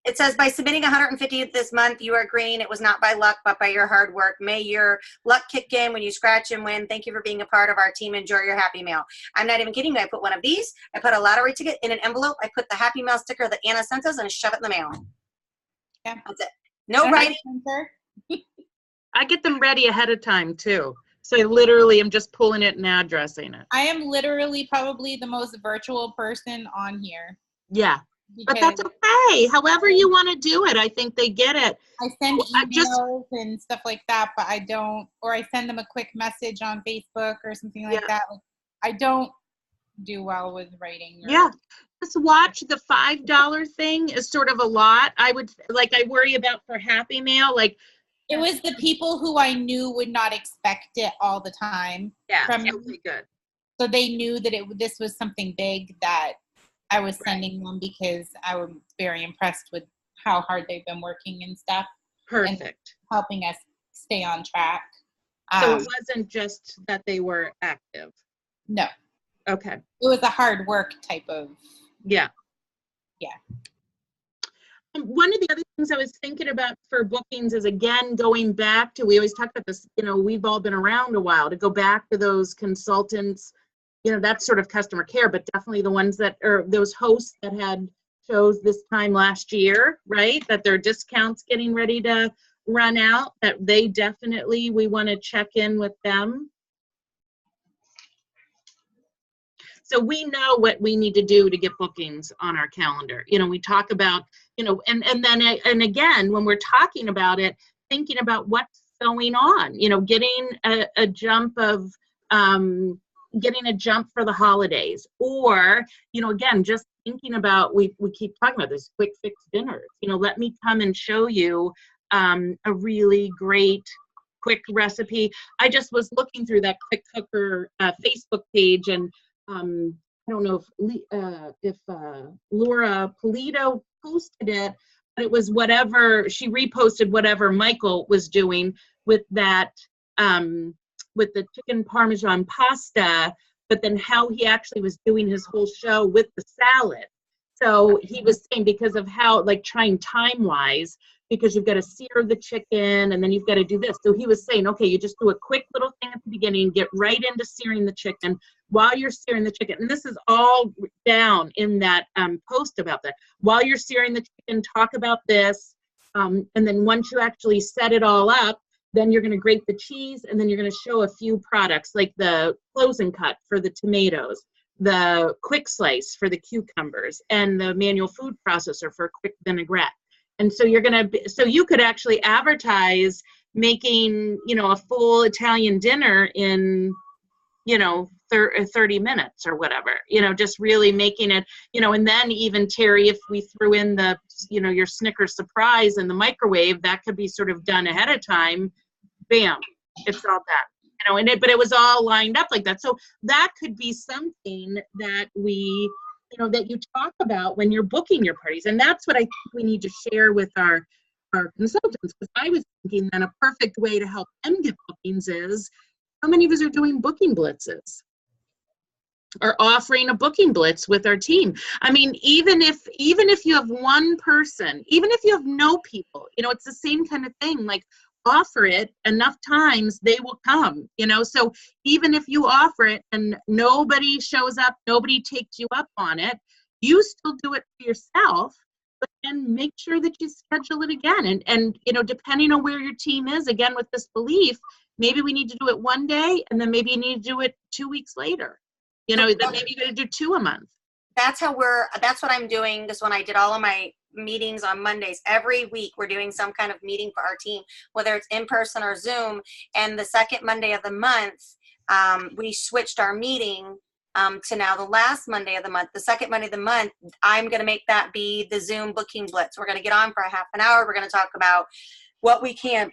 It says, by submitting 150 this month, you are green. It was not by luck, but by your hard work. May your luck kick in when you scratch and win. Thank you for being a part of our team. Enjoy your Happy Mail. I'm not even kidding. I put one of these. I put a lottery ticket in an envelope. I put the Happy Mail sticker that Anna sent us and I shove it in the mail. Yeah. That's it. No writing. I get them ready ahead of time too. So I literally am just pulling it and addressing it. I am literally probably the most virtual person on here. Yeah. But because that's okay. However you want to do it, I think they get it. I send I just- emails and stuff like that, but I don't, or I send them a quick message on Facebook or something like Yeah. that. Like, I don't do well with writing. Yeah. Just watch the $5 thing is sort of a lot. I worry about for Happy Mail, like, It was the people who I knew would not expect it all the time. yeah, From- okay, good. So they knew that this was something big that I was sending them because I was very impressed with how hard they've been working and stuff, Perfect. helping us stay on track. So it wasn't just that they were active. No, Okay. it was a hard work type of. Yeah. Yeah. One of the other things I was thinking about for bookings is, again, going back to, we always talk about this, we've all been around a while, to go back to those consultants, that's sort of customer care, but definitely the ones that are those hosts that had shows this time last year, right? That their discounts getting ready to run out, that they definitely, we want to check in with them. So we know what we need to do to get bookings on our calendar. We talk about, and again, when we're talking about it, thinking about what's going on, getting a jump of, getting a jump for the holidays, or, again, just thinking about, we keep talking about this quick fix dinners, let me come and show you a really great quick recipe. I just was looking through that Quick Cooker Facebook page, and I don't know if Laura Polito posted it, but it was whatever, she reposted whatever Michael was doing with that, with the chicken Parmesan pasta, but then how he actually was doing his whole show with the salad. So he was saying, because of how, like, trying time-wise, because you've got to sear the chicken and then you've got to do this. So he was saying, okay, you just do a quick little thing at the beginning, get right into searing the chicken while you're searing the chicken. And this is all down in that post about that. While you're searing the chicken, talk about this. And then once you actually set it all up, then you're going to grate the cheese, and then you're going to show a few products like the close and cut for the tomatoes. the quick slice for the cucumbers, and the manual food processor for quick vinaigrette. And so so you could actually advertise making, a full Italian dinner in, 30 minutes or whatever, just really making it, and then even, Terry, if we threw in the, your Snickers surprise in the microwave, that could be sort of done ahead of time. Bam, it's all done, but it was all lined up like that. So that could be something that that you talk about when you're booking your parties. And that's what I think we need to share with our consultants. Because I was thinking then a perfect way to help them get bookings is, how many of us are doing booking blitzes? Or offering a booking blitz with our team. I mean, even if you have one person, even if you have no people, it's the same kind of thing. Like, offer it enough times, they will come, so even if you offer it and nobody shows up, nobody takes you up on it, you still do it for yourself, but then make sure that you schedule it again. And depending on where your team is, again, with this belief, maybe we need to do it one day, and then maybe you need to do it 2 weeks later, then maybe you're going to do 2 a month. That's what I'm doing. Because when I did all of my meetings on Mondays, every week we're doing some kind of meeting for our team, whether it's in person or Zoom. And the second Monday of the month, we switched our meeting to now the last Monday of the month. The second Monday of the month, I'm going to make that be the Zoom booking blitz. We're going to get on for a half an hour. We're going to talk about what we can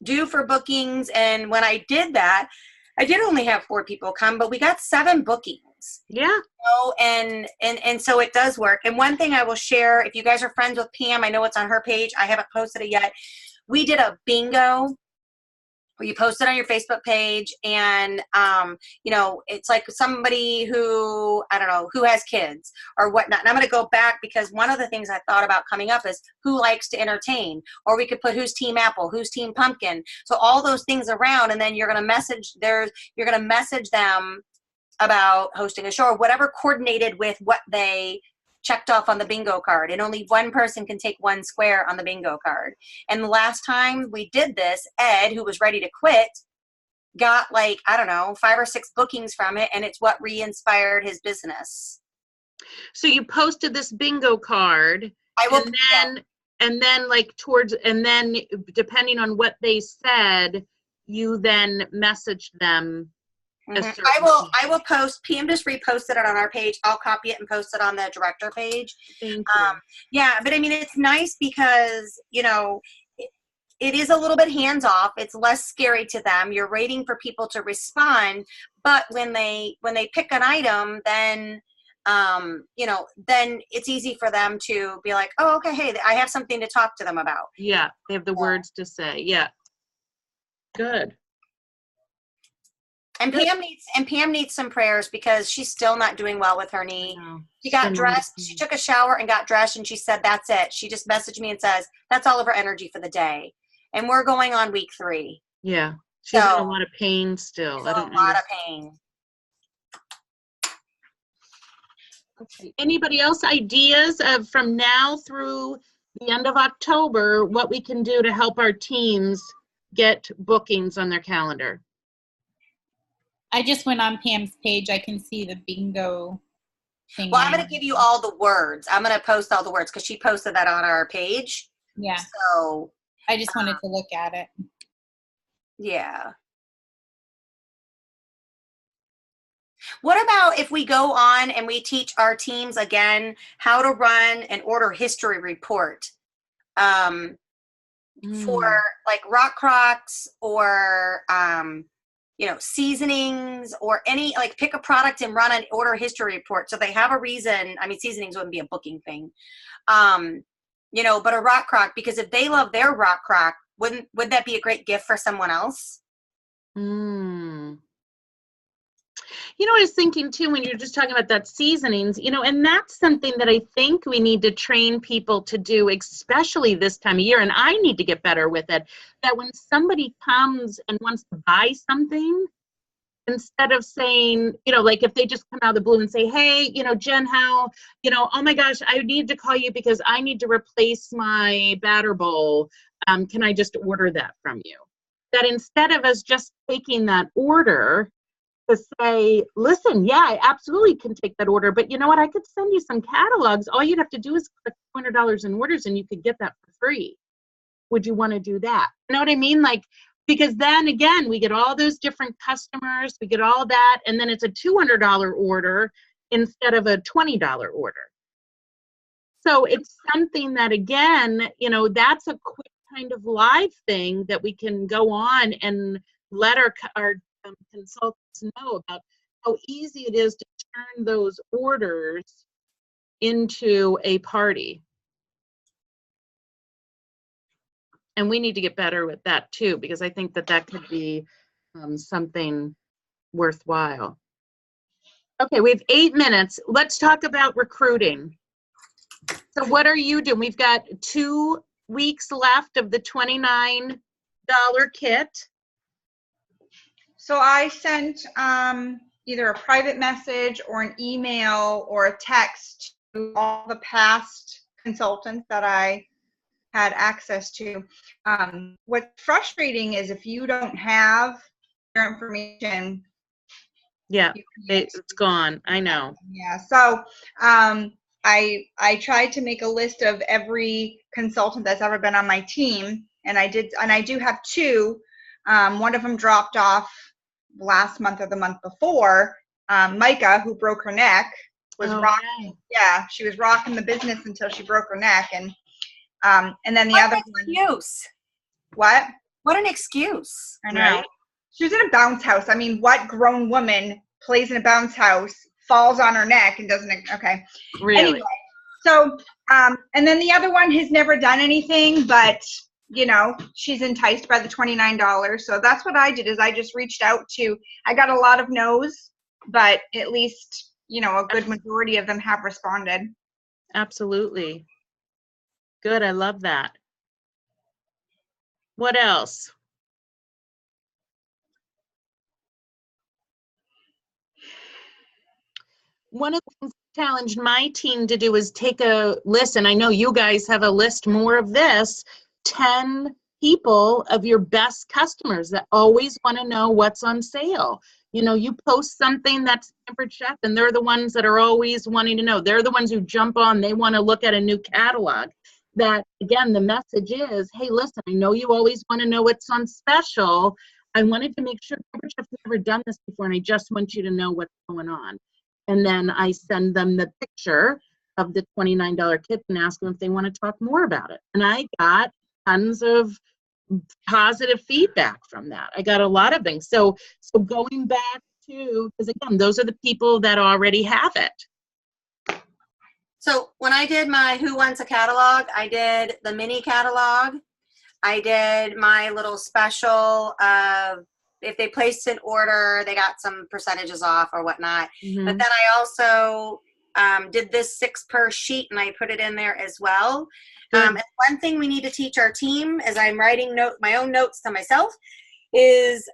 do for bookings. And when I did that, I did only have 4 people come, but we got 7 bookings. Yeah. And so it does work. And one thing I will share, if you guys are friends with Pam, I know it's on her page. I haven't posted it yet. We did a bingo where you post it on your Facebook page, and it's like somebody who, I don't know, who has kids or whatnot. And I'm going to go back, because one of the things I thought about coming up is who likes to entertain, or we could put who's team apple, who's team pumpkin. So all those things around, and then you're going to message them about hosting a show or whatever, coordinated with what they checked off on the bingo card. And only one person can take 1 square on the bingo card. And the last time we did this, Ed, who was ready to quit, got 5 or 6 bookings from it, and it's what re-inspired his business. So you posted this bingo card. I will. And then depending on what they said, you then messaged them. I will post. PM just reposted it on our page. I'll copy it and post it on the director page. Thank you. Yeah, but I mean, it's nice because, it is a little bit hands off. It's less scary to them. You're waiting for people to respond. But when they pick an item, then, then it's easy for them to be like, oh, okay, hey, I have something to talk to them about. Yeah, they have the words to say. Yeah. Good. And Pam needs some prayers, because she's still not doing well with her knee. She got dressed. She took a shower and got dressed, and she said, that's it. She just messaged me and says, that's all of her energy for the day. And we're going on week 3. Yeah. She's in a lot of pain still. A lot of pain. Okay. Anybody else ideas of, from now through the end of October, what we can do to help our teams get bookings on their calendar? I just went on Pam's page. I can see the bingo thing. Well, I'm going to give you all the words. I'm going to post all the words, because she posted that on our page. Yeah. So I just wanted to look at it. Yeah. What about if we go on and we teach our teams again how to run an order history report for like Rock Crocs or seasonings, or any, like, pick a product and run an order history report, so they have a reason. I mean, seasonings wouldn't be a booking thing, but a Rock Croc, because if they love their Rock Croc, would that be a great gift for someone else? I was thinking too, when you're just talking about that seasonings, and that's something that I think we need to train people to do, especially this time of year. And I need to get better with it, that when somebody comes and wants to buy something, instead of saying, like if they just come out of the blue and say, hey, Jen, how, oh my gosh, I need to call you because I need to replace my batter bowl. Can I just order that from you? That instead of us just taking that order, to say, listen, yeah, I absolutely can take that order, but you know what? I could send you some catalogs. All you'd have to do is click $200 in orders and you could get that for free. Would you want to do that? You know what I mean? Like, because then again, we get all those different customers, we get all that, and then it's a $200 order instead of a $20 order. So it's something that, again, you know, that's a quick kind of live thing that we can go on and let our consultants know about how easy it is to turn those orders into a party. And we need to get better with that too, because I think that that could be something worthwhile. Okay, we have 8 minutes. Let's talk about recruiting. So what are you doing? We've got 2 weeks left of the $29 kit. So I sent either a private message or an email or a text to all the past consultants that I had access to. What's frustrating is if you don't have their information. Yeah, it's gone. I know. Yeah. So I tried to make a list of every consultant that's ever been on my team, and I did, and I do have 2. One of them dropped off last month or the month before. Micah, who broke her neck, was rocking. Yeah, she was rocking the business until she broke her neck, and then the other excuse. What? What an excuse. I know. Right? She was in a bounce house. I mean, what grown woman plays in a bounce house, falls on her neck, and doesn't? Okay. Really? Anyway, so and then the other one has never done anything, but you know, she's enticed by the $29. So that's what I did, is I just reached out to, I got a lot of no's, but at least, you know, a good majority of them have responded. Absolutely. Good. I love that. What else? One of the things I challenged my team to do is take a list, and I know you guys have a list more of this, 10 people of your best customers that always want to know what's on sale. You know, you post something that's Pampered Chef, and they're the ones that are always wanting to know. They're the ones who jump on, they want to look at a new catalog. That, again, the message is, hey, listen, I know you always want to know what's on special. I wanted to make sure Pampered Chef's never done this before, and I just want you to know what's going on. And then I send them the picture of the $29 kit and ask them if they want to talk more about it. And I got tons of positive feedback from that. I got a lot of things. So going back to, because again, those are the people that already have it. So when I did my Who Wants a Catalog, I did the mini catalog. I did my little special of if they placed an order, they got some percentages off or whatnot. Mm-hmm. But then I also did this 6 per sheet, and I put it in there as well. And one thing we need to teach our team, as I'm writing my own notes to myself, is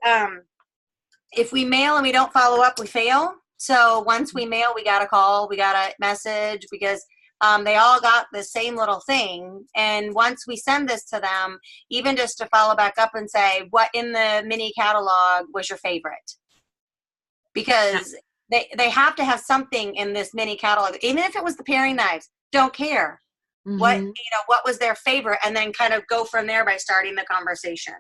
if we mail and we don't follow up, we fail. So once we mail, we got a call, we got a message, because they all got the same little thing. And once we send this to them, even just to follow back up and say, what in the mini catalog was your favorite? Because they have to have something in this mini catalog. Even if it was the paring knives, don't care. Mm-hmm. What was their favorite, and then kind of go from there by starting the conversation.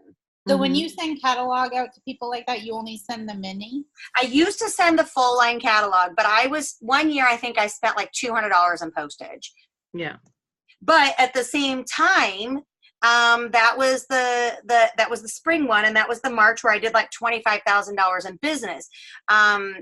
So when you send catalog out to people like that, you only send the mini? I used to send the full line catalog, but one year I think I spent like $200 in postage. Yeah. But at the same time, that was the spring one, and that was the March where I did like $25,000 in business. I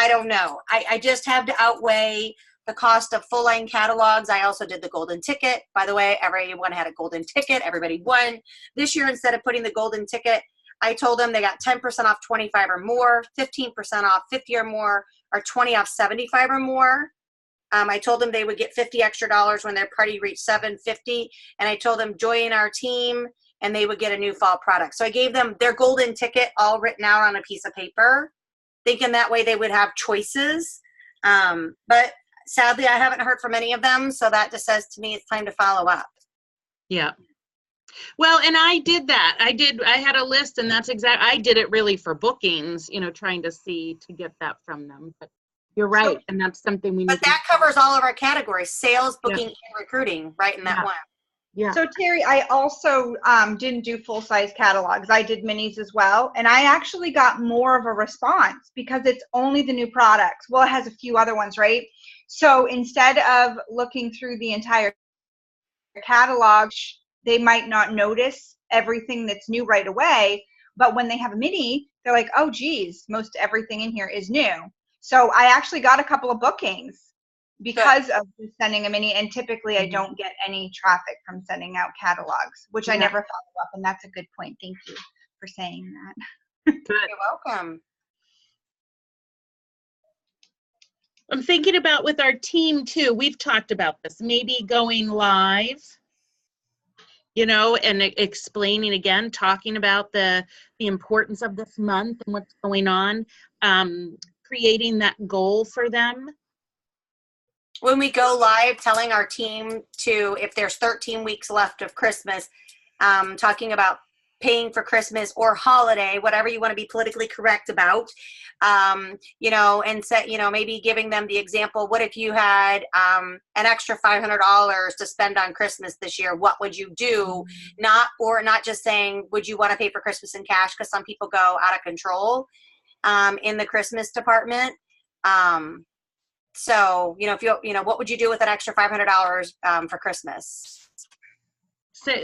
don't know. I just have to outweigh the cost of full line catalogs. I also did the golden ticket. By the way, everyone had a golden ticket. Everybody won. This year, instead of putting the golden ticket, I told them they got 10% off 25 or more, 15% off 50 or more, or 20 off 75 or more. I told them they would get $50 extra when their party reached 750. And I told them join our team and they would get a new fall product. So I gave them their golden ticket all written out on a piece of paper, thinking that way they would have choices. But sadly, I haven't heard from any of them, so that just says to me it's time to follow up. Yeah. Well, and I did that. I had a list, and I did it really for bookings, trying to get that from them. But you're right. And that's something we need But that covers all of our categories, sales, booking, and recruiting, right in that one. Yeah. So Terry, I also didn't do full-size catalogs. I did minis as well. And I actually got more of a response because it's only the new products. Well, it has a few other ones, right? So instead of looking through the entire catalog, they might not notice everything that's new right away. But when they have a mini, they're like, oh, geez, most everything in here is new. So I actually got a couple of bookings because of sending a mini, and typically I don't get any traffic from sending out catalogs, which I never follow up, and that's a good point. Thank you for saying that. Good. You're welcome. I'm thinking about with our team too, we've talked about this, maybe going live, and explaining again, talking about the importance of this month and what's going on, creating that goal for them. When we go live, telling our team if there's 13 weeks left of Christmas, talking about paying for Christmas or holiday, whatever you want to be politically correct about, and maybe giving them the example, what if you had an extra $500 to spend on Christmas this year? What would you do? Not just saying, would you want to pay for Christmas in cash? Because some people go out of control in the Christmas department. So, what would you do with an extra $500 for Christmas?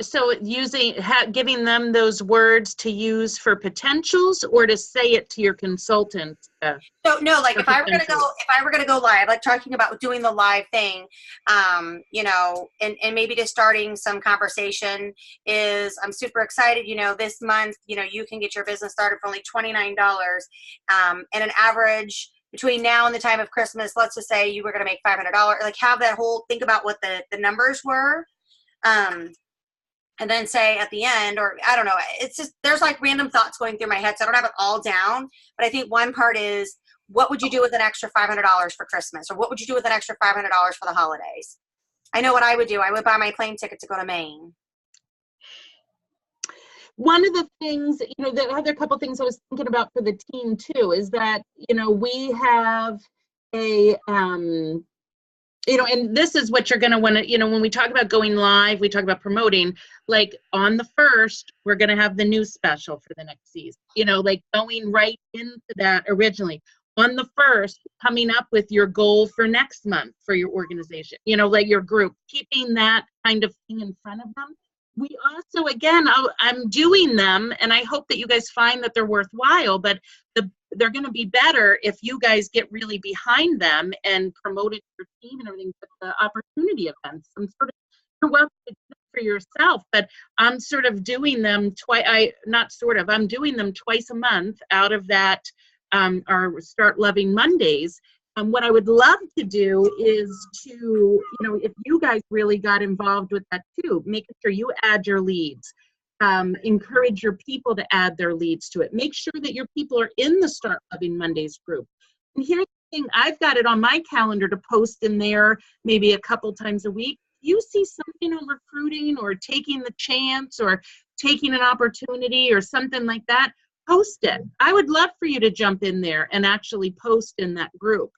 So giving them those words to use for potentials, or to say it to your consultant. So no, like if I were gonna go live, like talking about doing the live thing, and maybe just starting some conversation is, I'm super excited. This month, you can get your business started for only $29, and an average between now and the time of Christmas, let's just say you were going to make $500, like have that whole, think about what the numbers were. And then say at the end, or I don't know, it's just, there's like random thoughts going through my head. So I don't have it all down, but I think one part is, what would you do with an extra $500 for Christmas? Or what would you do with an extra $500 for the holidays? I know what I would do. I would buy my plane ticket to go to Maine. One of the things, the other couple things I was thinking about for the team too, is that, we have a, and this is what you're going to want to, when we talk about going live, we talk about promoting, like on the 1st, we're going to have the new special for the next season, like going right into that originally. On the 1st, coming up with your goal for next month for your organization, like your group, keeping that kind of thing in front of them. We also, again, I'm doing them, and I hope that you guys find that they're worthwhile, but they're going to be better if you guys get really behind them and promote it to your team and everything. But the opportunity events, you're welcome to do it for yourself, but I'm sort of doing them I'm doing them twice a month out of that, our Start Loving Mondays. What I would love to do is to, if you guys really got involved with that too, making sure you add your leads, encourage your people to add their leads to it. Make sure that your people are in the Start Loving Mondays group. And here's the thing, I've got it on my calendar to post in there maybe a couple times a week. You see something on recruiting or taking the chance or taking an opportunity or something like that, post it. I would love for you to jump in there and actually post in that group.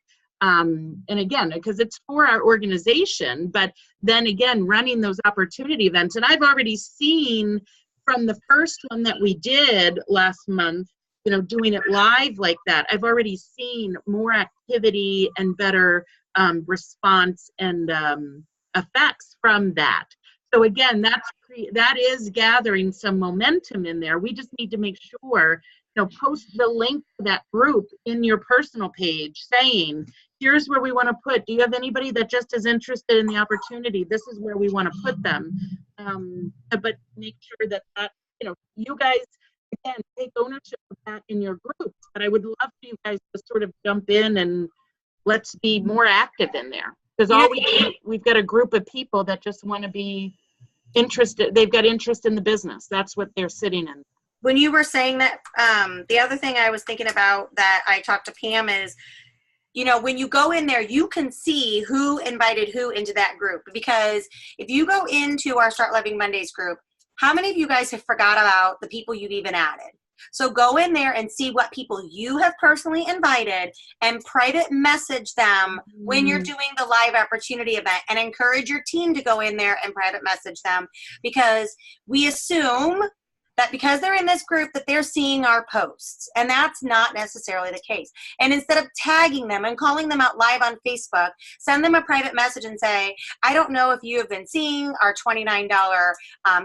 And again, because it's for our organization, but then again, running those opportunity events. And I've already seen from the first one that we did last month, doing it live like that, I've already seen more activity and better response and effects from that. So again, that is gathering some momentum in there. We just need to make sure, post the link to that group in your personal page saying, here's where we want to put. Do you have anybody that just is interested in the opportunity? This is where we want to put them. But make sure that you guys, again, take ownership of that in your groups. But I would love for you guys to sort of jump in and let's be more active in there. Because we've got a group of people that just want to be interested. They've got interest in the business. That's what they're sitting in. When you were saying that, the other thing I was thinking about that I talked to Pam is, when you go in there, you can see who invited who into that group. Because if you go into our Start Loving Mondays group, How many of you guys have forgot about the people you've even added? So go in there and see what people you have personally invited and private message them when you're doing the live opportunity event, and encourage your team to go in there and private message them, because we assume that because they're in this group that they're seeing our posts, and that's not necessarily the case. And instead of tagging them and calling them out live on Facebook, send them a private message and say, I don't know if you have been seeing our $29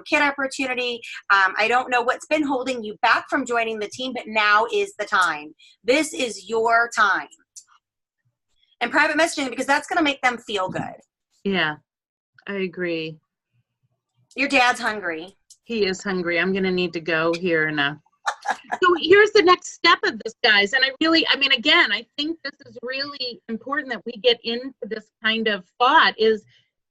kit opportunity. I don't know what's been holding you back from joining the team, but now is the time. This is your time. And private messaging, because that's going to make them feel good. Yeah, I agree. Your dad's hungry. He is hungry. I'm going to need to go here in a. So here's the next step of this, guys. And I mean, again, I think this is really important that we get into this kind of thought is,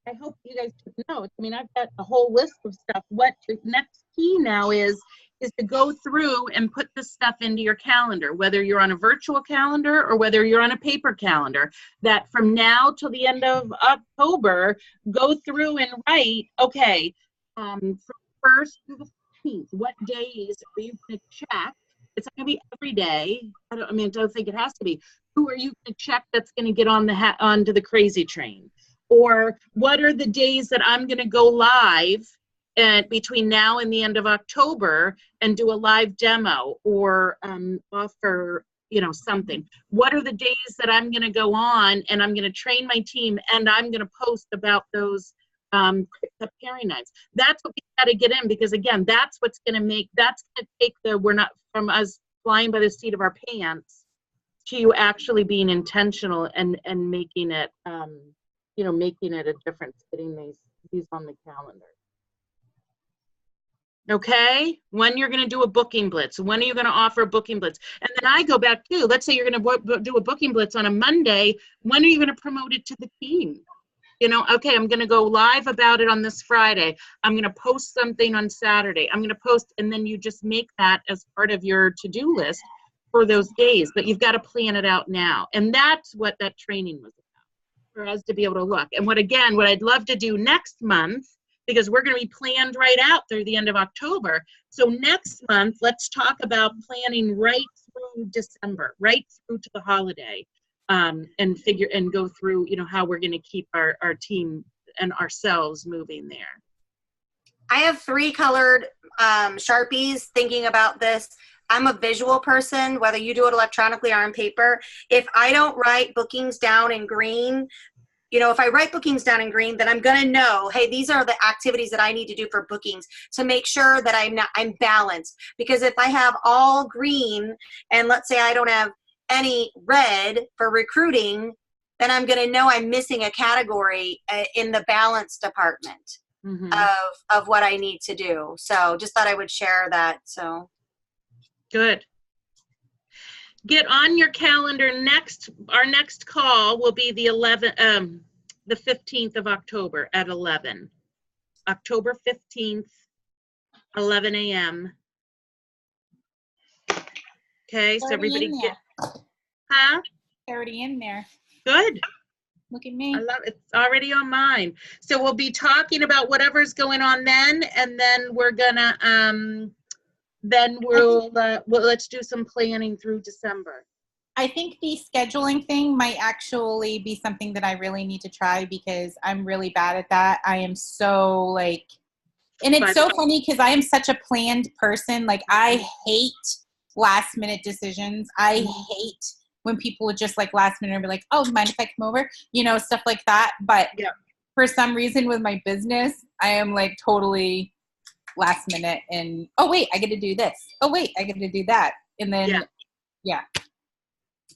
I hope you guys took notes. I mean, I've got a whole list of stuff. What the next key now is to go through and put this stuff into your calendar, whether you're on a virtual calendar or whether you're on a paper calendar, that from now till the end of October, go through and write, okay, from 1st to the 15th, what days are you going to check? It's not going to be every day. I don't think it has to be. Who are you going to check that's going to get on onto the crazy train? Or what are the days that I'm going to go live between now and the end of October and do a live demo or offer, something? What are the days that I'm going to go on and I'm going to train my team and I'm going to post about those paring knives? That's what we got to get in, because again, that's what's going to take we're not from us flying by the seat of our pants to you actually being intentional and making it, making it a difference, getting these on the calendar. Okay, when you're going to do a booking blitz, when are you going to offer a booking blitz? And then I go back to, let's say you're going to do a booking blitz on a Monday, when are you going to promote it to the team? Okay, I'm going to go live about it on this Friday. I'm going to post something on Saturday. I'm going to post, and then you just make that as part of your to-do list for those days. But you've got to plan it out now. And that's what that training was about, for us to be able to look. And what I'd love to do next month, because we're going to be planned right out through the end of October. So next month, let's talk about planning right through December, right through to the holiday. And go through, how we're going to keep our team and ourselves moving there. I have 3 colored Sharpies thinking about this. I'm a visual person, whether you do it electronically or on paper. If I don't write bookings down in green, if I write bookings down in green, then I'm going to know, hey, these are the activities that I need to do for bookings to make sure that I'm balanced. Because if I have all green and let's say I don't have any red for recruiting, then I'm going to know I'm missing a category in the balance department of what I need to do. So just thought I would share that. So good. Get on your calendar. Our next call will be the 15th of October at 11. October 15th, 11 a.m. Okay, so everybody get. Huh? Already in there. Good. Look at me. I love it. It's already on mine. So we'll be talking about whatever's going on then, and then we're gonna let's do some planning through December. I think the scheduling thing might actually be something that I really need to try, because I'm really bad at that. I am so and it's so funny because I am such a planned person. I hate last minute decisions. I hate when people would just last minute and be like, oh, mind if I come over? Stuff like that. But for some reason with my business, I am totally last minute and, oh wait, I get to do this. Oh wait, I get to do that. And then,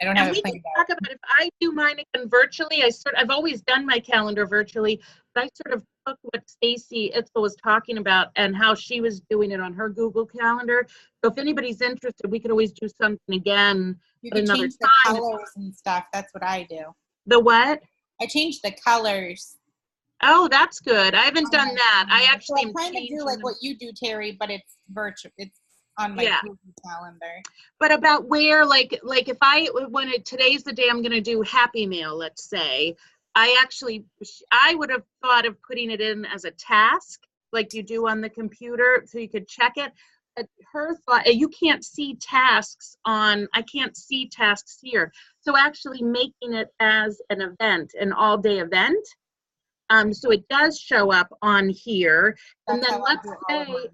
I don't have it planned out. Talk about if I do mine again virtually, I've always done my calendar virtually, but I sort of took what Stacy Itzel was talking about and how she was doing it on her Google Calendar. So if anybody's interested, we could always do something again. You can change the colors and stuff. That's what I do. The what? I change the colors. Oh, that's good. I haven't done that. I actually am trying to do what you do, Terry, but it's virtual. It's on my Google Calendar. But about where, when today's the day I'm going to do Happy Mail, let's say, I would have thought of putting it in as a task, like you do on the computer, so you could check it. But her thought, you can't see tasks I can't see tasks here. So actually making it as an event, an all-day event, so it does show up on here. And That's then how I let's do all of say, mine.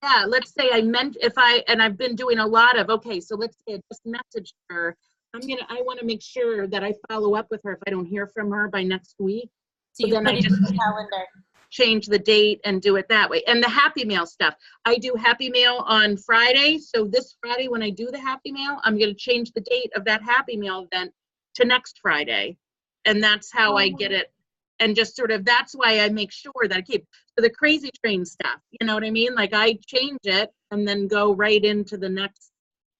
yeah, let's say and I've been doing a lot of, okay, so let's say I just messaged her. I want to make sure that I follow up with her if I don't hear from her by next week. So you then put I it just in the calendar. change the date and do it that way. And the Happy Mail stuff, I do Happy Mail on Friday. So this Friday when I do the Happy Mail, I'm going to change the date of that Happy Mail event to next Friday. And that's how I get it. And just sort of, that's why I make sure that I keep, so the Crazy Train stuff, you know what I mean? Like I change it and then go right into the next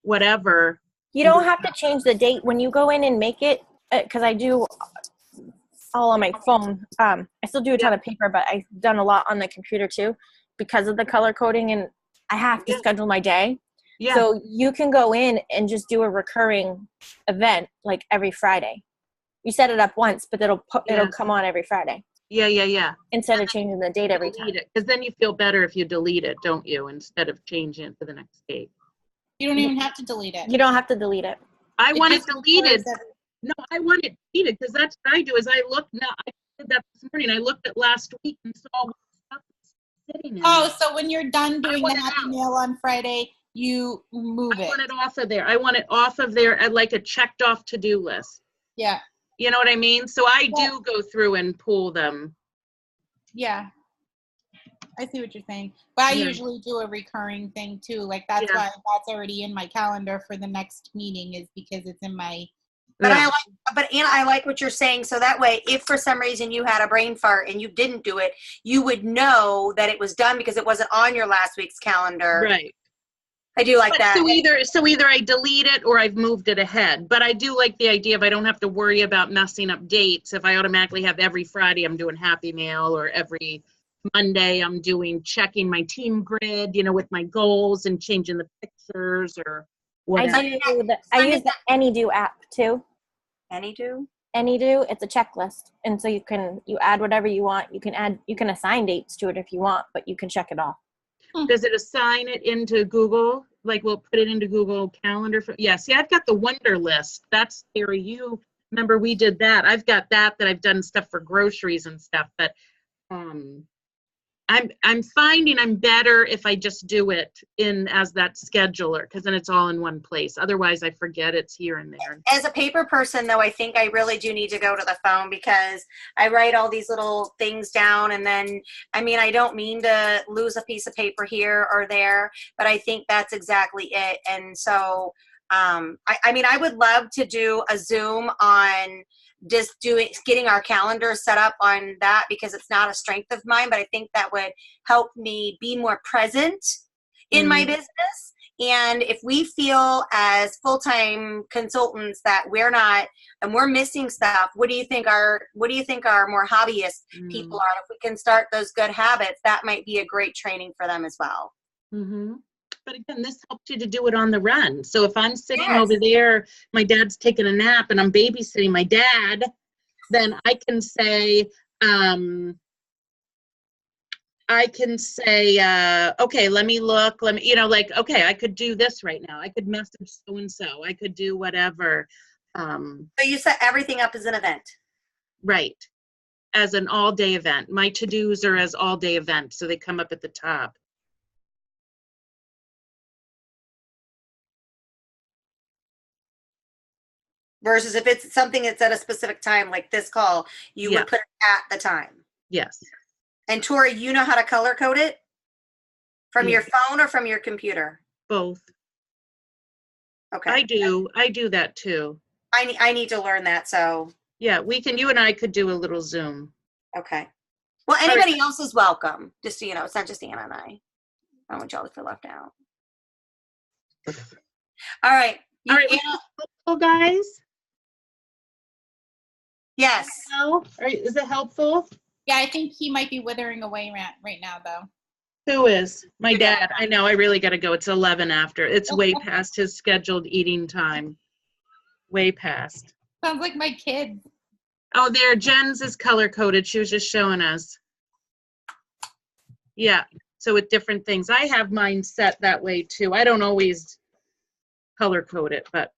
whatever. You don't have to change the date when you go in and make it, because I do all on my phone. I still do a ton of paper, but I've done a lot on the computer too because of the color coding, and I have to schedule my day. Yeah. So you can go in and just do a recurring event like every Friday. You set it up once, but it'll come on every Friday Yeah. instead of changing the date every time. Because then you feel better if you delete it, don't you? Instead of changing it to the next date. You don't even have to delete it. You don't have to delete it. I want it just deleted. records No, I want it deleted because that's what I do. Is I did that this morning. I looked at last week and saw what stuff was sitting in. Oh, there. so when you're done doing want the it Happy out. Mail on Friday, you move I it. want it off of there. I want it off of there at like a checked off to-do list. Yeah. You know what I mean? So I Yeah. do go through and pull them. Yeah. I see what you're saying. But I Yeah. usually do a recurring thing too. Like that's Yeah. why that's already in my calendar for the next meeting is because it's in my But Yeah. Anna, I like what you're saying. So that way, if for some reason you had a brain fart and you didn't do it, you would know that it was done because it wasn't on your last week's calendar. Right. I do like But that. so either I delete it or I've moved it ahead. But I do like the idea of I don't have to worry about messing up dates. If I automatically have every Friday I'm doing Happy Mail, or every Monday I'm doing checking my team grid, with my goals and changing the pictures or whatever. I use the AnyDo app too. AnyDo? AnyDo, it's a checklist, and so you add whatever you want. You can assign dates to it if you want, but you can check it off. Does it assign it into Google? Like we'll put it into Google Calendar yeah, see, I've got the Wonder List. That's Terry. You remember we did that. I've got that I've done stuff for groceries and stuff, but I'm finding I'm better if I just do it as that scheduler, because then it's all in one place. Otherwise I forget it's here and there. As a paper person, though, I think I really do need to go to the phone because I write all these little things down, and then, I don't mean to lose a piece of paper here or there, but I think that's exactly it. And so, I would love to do a Zoom on just getting our calendar set up on that, because it's not a strength of mine, but I think that would help me be more present in my business. And if we feel as full-time consultants that we're not, and we're missing stuff, what do you think our more hobbyist people are? If we can start those good habits, that might be a great training for them as well. Mm-hmm. But again, this helps you to do it on the run. So if I'm sitting Yes. over there, my dad's taking a nap and I'm babysitting my dad, then I can say, okay, let me look, okay, I could do this right now. I could message so-and-so. I could do whatever. So you set everything up as an event. Right. As an all-day event. My to-dos are as all-day events, so they come up at the top. Versus if it's something that's at a specific time, like this call, you would put it at the time. Yes. And Tori, you know how to color code it? From your phone or from your computer? Both. Okay. I do that too. I need to learn that, so. Yeah, you and I could do a little Zoom. Okay. Well, anybody else is welcome. Just so you know, it's not just Anna and I. I don't want y'all to feel left out. All right. All right, helpful, guys? Yes. Is it helpful? Yeah, I think he might be withering away right now, though. Who is? My dad. I know, I really got to go. It's 11 after. It's way past his scheduled eating time. Way past. Sounds like my kids. Oh, there, Jen's is color-coded. She was just showing us. Yeah. So with different things, I have mine set that way too. I don't always color code it, but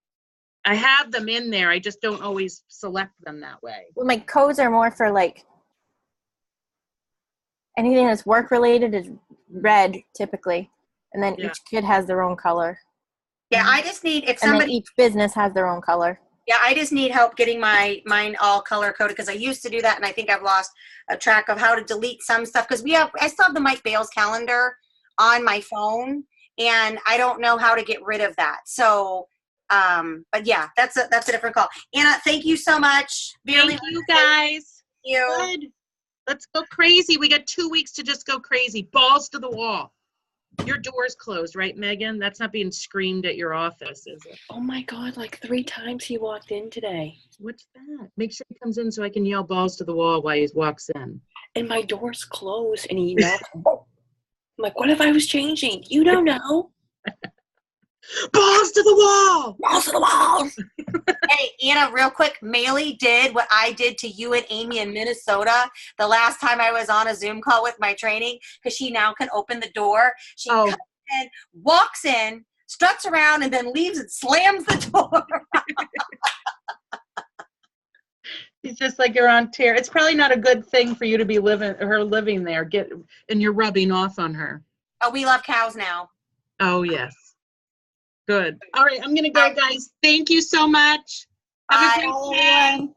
I have them in there. I just don't always select them that way. Well, my codes are more for like anything that's work related is red typically, and then Yeah. each kid has their own color, Yeah, I just need, if and then somebody, each business has their own color. yeah, I just need help getting mine all color coded because I used to do that and I think I've lost a track of how to delete some stuff because I still have the Mike Bales calendar on my phone and I don't know how to get rid of that. So, but yeah, that's a different call. Anna, thank you so much. Thank you guys. Thank you. Good. Let's go crazy. We got 2 weeks to just go crazy. Balls to the wall. Your door's closed, right, Megan? That's not being screamed at your office, is it? Oh my God, like 3 times he walked in today. What's that? Make sure he comes in so I can yell balls to the wall while he walks in. And my door's closed and he knocks. I'm like, what if I was changing? You don't know. Balls to the wall! Balls to the walls. Hey, Anna, real quick, Maylee did what I did to you and Amy in Minnesota the last time I was on a Zoom call with my training because she now can open the door. She comes in, walks in, struts around, and then leaves and slams the door. It's just like you're on tear. It's probably not a good thing for you to be living there. And you're rubbing off on her. Oh, we love cows now. Oh, yes. Good. All right, I'm going to go, guys. Thank you so much. Have a Bye. great day.